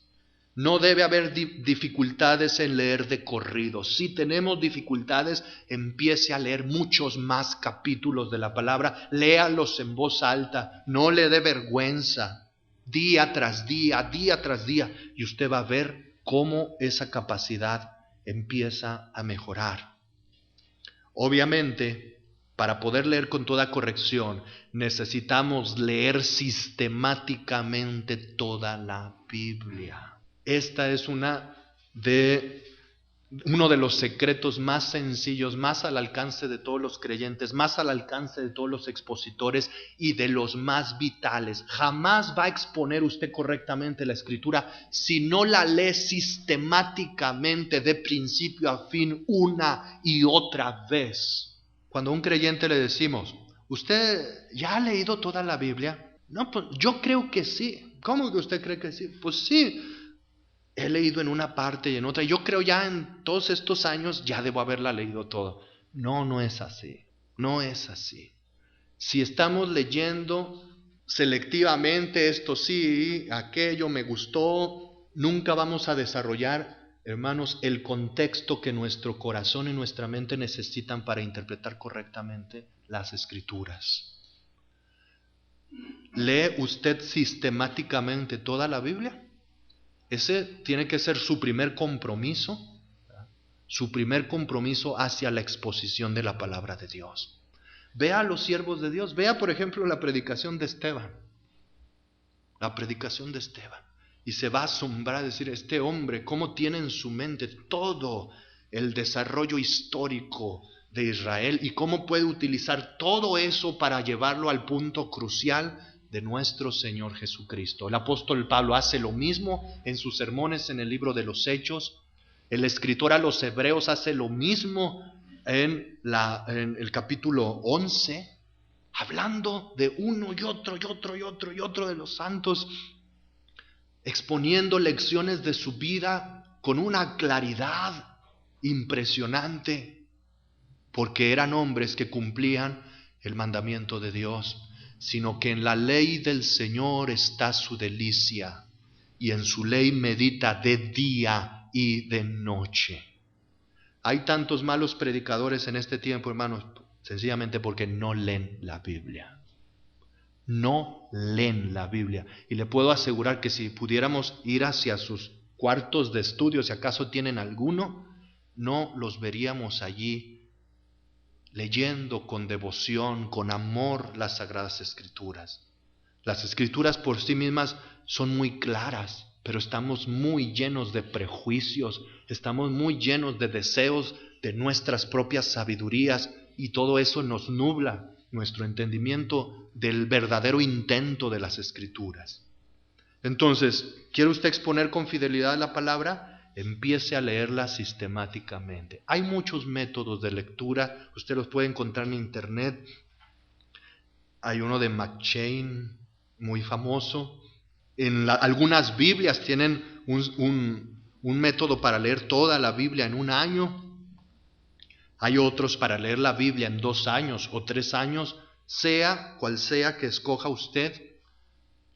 S1: No debe haber dificultades en leer de corrido. Si tenemos dificultades, empiece a leer muchos más capítulos de la palabra. Léalos en voz alta. No le dé vergüenza. Día tras día, y usted va a ver cómo esa capacidad empieza a mejorar. Obviamente, para poder leer con toda corrección, necesitamos leer sistemáticamente toda la Biblia. Esta es uno de los secretos más sencillos, más al alcance de todos los creyentes, más al alcance de todos los expositores y de los más vitales. Jamás va a exponer usted correctamente la Escritura si no la lee sistemáticamente de principio a fin una y otra vez. Cuando a un creyente le decimos, ¿usted ya ha leído toda la Biblia? No, pues yo creo que sí. ¿Cómo que usted cree que sí? Pues sí. He leído en una parte y en otra. Yo creo ya en todos estos años ya debo haberla leído todo. No, no es así. No es así. Si estamos leyendo selectivamente, esto sí, aquello me gustó, nunca vamos a desarrollar, hermanos, el contexto que nuestro corazón y nuestra mente necesitan para interpretar correctamente las Escrituras. ¿Lee usted sistemáticamente toda la Biblia? Ese tiene que ser su primer compromiso, su primer compromiso hacia la exposición de la palabra de Dios. Vea a los siervos de Dios, vea por ejemplo la predicación de Esteban. La predicación de Esteban. Y se va a asombrar, decir, este hombre, cómo tiene en su mente todo el desarrollo histórico de Israel y cómo puede utilizar todo eso para llevarlo al punto crucial de nuestro Señor Jesucristo. El apóstol Pablo hace lo mismo en sus sermones en el libro de los Hechos. El escritor a los Hebreos hace lo mismo en el capítulo 11, hablando de uno y otro y otro y otro y otro de los santos, exponiendo lecciones de su vida con una claridad impresionante, porque eran hombres que cumplían el mandamiento de Dios, sino que en la ley del Señor está su delicia, y en su ley medita de día y de noche. Hay tantos malos predicadores en este tiempo, hermanos, sencillamente porque no leen la Biblia. No leen la Biblia. Y le puedo asegurar que si pudiéramos ir hacia sus cuartos de estudio, si acaso tienen alguno, no los veríamos allí leyendo con devoción, con amor las Sagradas Escrituras. Las Escrituras por sí mismas son muy claras, pero estamos muy llenos de prejuicios, estamos muy llenos de deseos de nuestras propias sabidurías, y todo eso nos nubla nuestro entendimiento del verdadero intento de las Escrituras. Entonces, ¿quiere usted exponer con fidelidad la palabra? Empiece a leerla sistemáticamente. Hay muchos métodos de lectura, usted los puede encontrar en internet. Hay uno de McChain, muy famoso. Algunas Biblias tienen un método para leer toda la Biblia en un año. Hay otros para leer la Biblia en 2 años o 3 años. Sea cual sea que escoja usted,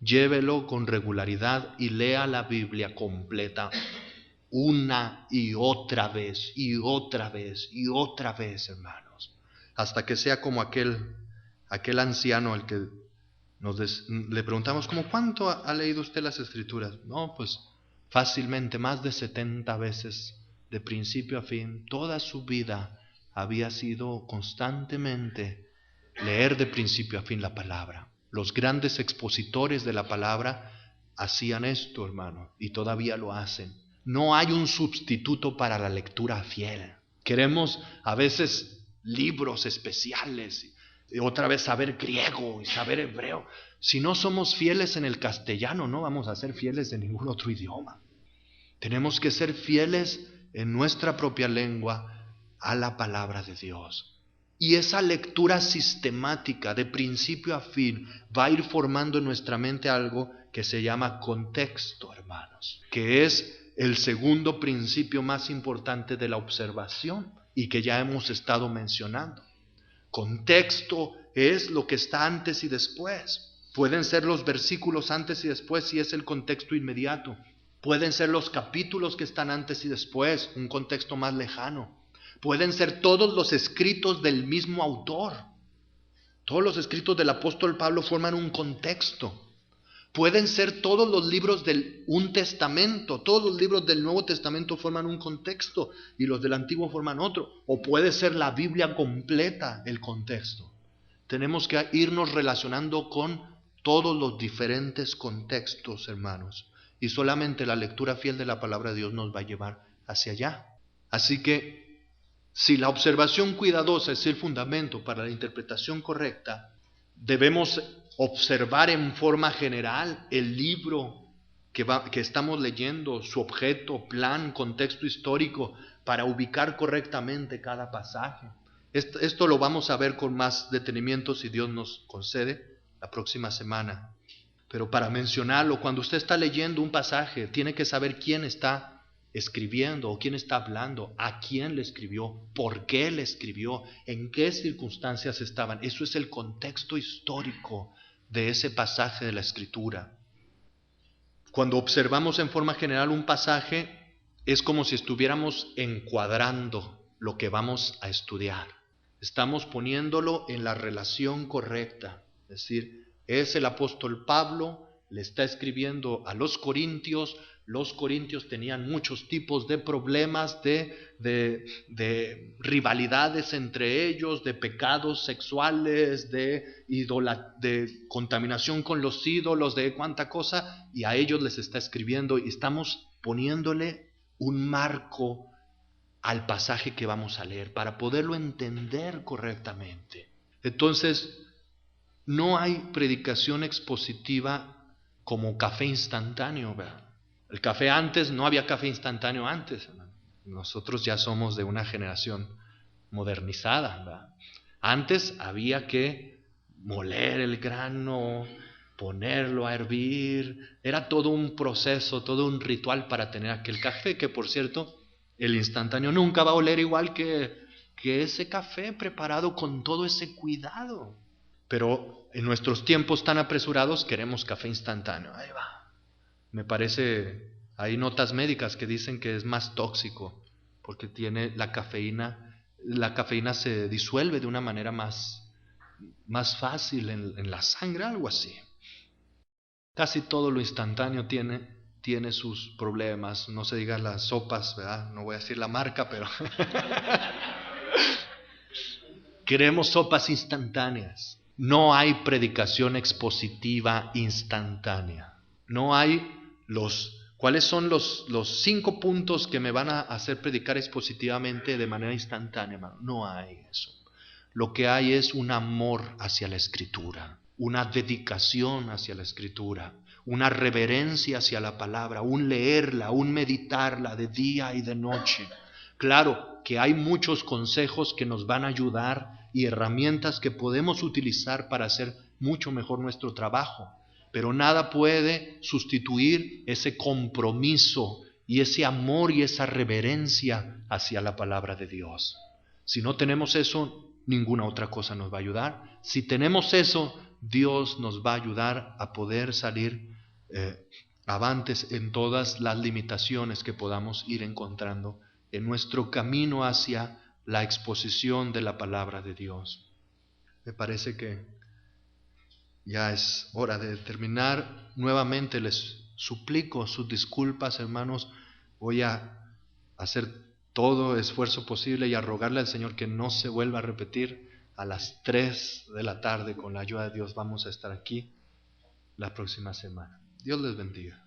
S1: llévelo con regularidad y lea la Biblia completa una y otra vez, y otra vez, y otra vez, hermanos, hasta que sea como aquel anciano al que le preguntamos, ¿cómo cuánto ha leído usted las Escrituras? No, pues fácilmente más de 70 veces, de principio a fin. Toda su vida había sido constantemente leer de principio a fin la palabra. Los grandes expositores de la palabra hacían esto, hermano, y todavía lo hacen. No hay un sustituto para la lectura fiel. Queremos a veces libros especiales, y otra vez saber griego y saber hebreo. Si no somos fieles en el castellano, no vamos a ser fieles en ningún otro idioma. Tenemos que ser fieles en nuestra propia lengua a la palabra de Dios. Y esa lectura sistemática de principio a fin va a ir formando en nuestra mente algo que se llama contexto, hermanos, que es el segundo principio más importante de la observación y que ya hemos estado mencionando. Contexto es lo que está antes y después. Pueden ser los versículos antes y después si es el contexto inmediato. Pueden ser los capítulos que están antes y después, un contexto más lejano. Pueden ser todos los escritos del mismo autor. Todos los escritos del apóstol Pablo forman un contexto. Pueden ser todos los libros del un testamento, todos los libros del Nuevo Testamento forman un contexto y los del Antiguo forman otro. O puede ser la Biblia completa el contexto. Tenemos que irnos relacionando con todos los diferentes contextos, hermanos. Y solamente la lectura fiel de la palabra de Dios nos va a llevar hacia allá. Así que, si la observación cuidadosa es el fundamento para la interpretación correcta, debemos observar en forma general el libro que estamos leyendo, su objeto, plan, contexto histórico, para ubicar correctamente cada pasaje. Esto lo vamos a ver con más detenimiento si Dios nos concede la próxima semana. Pero para mencionarlo, cuando usted está leyendo un pasaje, tiene que saber quién está escribiendo o quién está hablando, a quién le escribió, por qué le escribió, en qué circunstancias estaban. Eso es el contexto histórico de ese pasaje de la Escritura. Cuando observamos en forma general un pasaje, es como si estuviéramos encuadrando lo que vamos a estudiar. Estamos poniéndolo en la relación correcta. Es decir, es el apóstol Pablo, le está escribiendo a los corintios Los corintios tenían muchos tipos de problemas, de rivalidades entre ellos, de pecados sexuales, de contaminación con los ídolos, de cuánta cosa, y a ellos les está escribiendo y estamos poniéndole un marco al pasaje que vamos a leer para poderlo entender correctamente. Entonces, no hay predicación expositiva como café instantáneo, ¿verdad? El café antes, no había café instantáneo antes, hermano. Nosotros ya somos de una generación modernizada, ¿verdad? Antes había que moler el grano, ponerlo a hervir, era todo un proceso, todo un ritual para tener aquel café, que por cierto, el instantáneo nunca va a oler igual que ese café preparado con todo ese cuidado. Pero en nuestros tiempos tan apresurados queremos café instantáneo. Ahí va. Me parece, hay notas médicas que dicen que es más tóxico porque tiene la cafeína se disuelve de una manera más fácil en la sangre, algo así. Casi todo lo instantáneo tiene sus problemas, no se diga las sopas, ¿verdad? No voy a decir la marca, pero queremos sopas instantáneas. No hay predicación expositiva instantánea. No hay ¿cuáles son los 5 puntos que me van a hacer predicar expositivamente de manera instantánea, hermano? No hay eso. Lo que hay es un amor hacia la Escritura, una dedicación hacia la Escritura, una reverencia hacia la palabra, un leerla, un meditarla de día y de noche. Claro que hay muchos consejos que nos van a ayudar y herramientas que podemos utilizar para hacer mucho mejor nuestro trabajo. Pero nada puede sustituir ese compromiso y ese amor y esa reverencia hacia la palabra de Dios. Si no tenemos eso, ninguna otra cosa nos va a ayudar. Si tenemos eso, Dios nos va a ayudar a poder salir avantes en todas las limitaciones que podamos ir encontrando en nuestro camino hacia la exposición de la palabra de Dios. Me parece que ya es hora de terminar. Nuevamente les suplico sus disculpas, hermanos. Voy a hacer todo esfuerzo posible y a rogarle al Señor que no se vuelva a repetir. A las 3 de la tarde, con la ayuda de Dios, vamos a estar aquí la próxima semana. Dios les bendiga.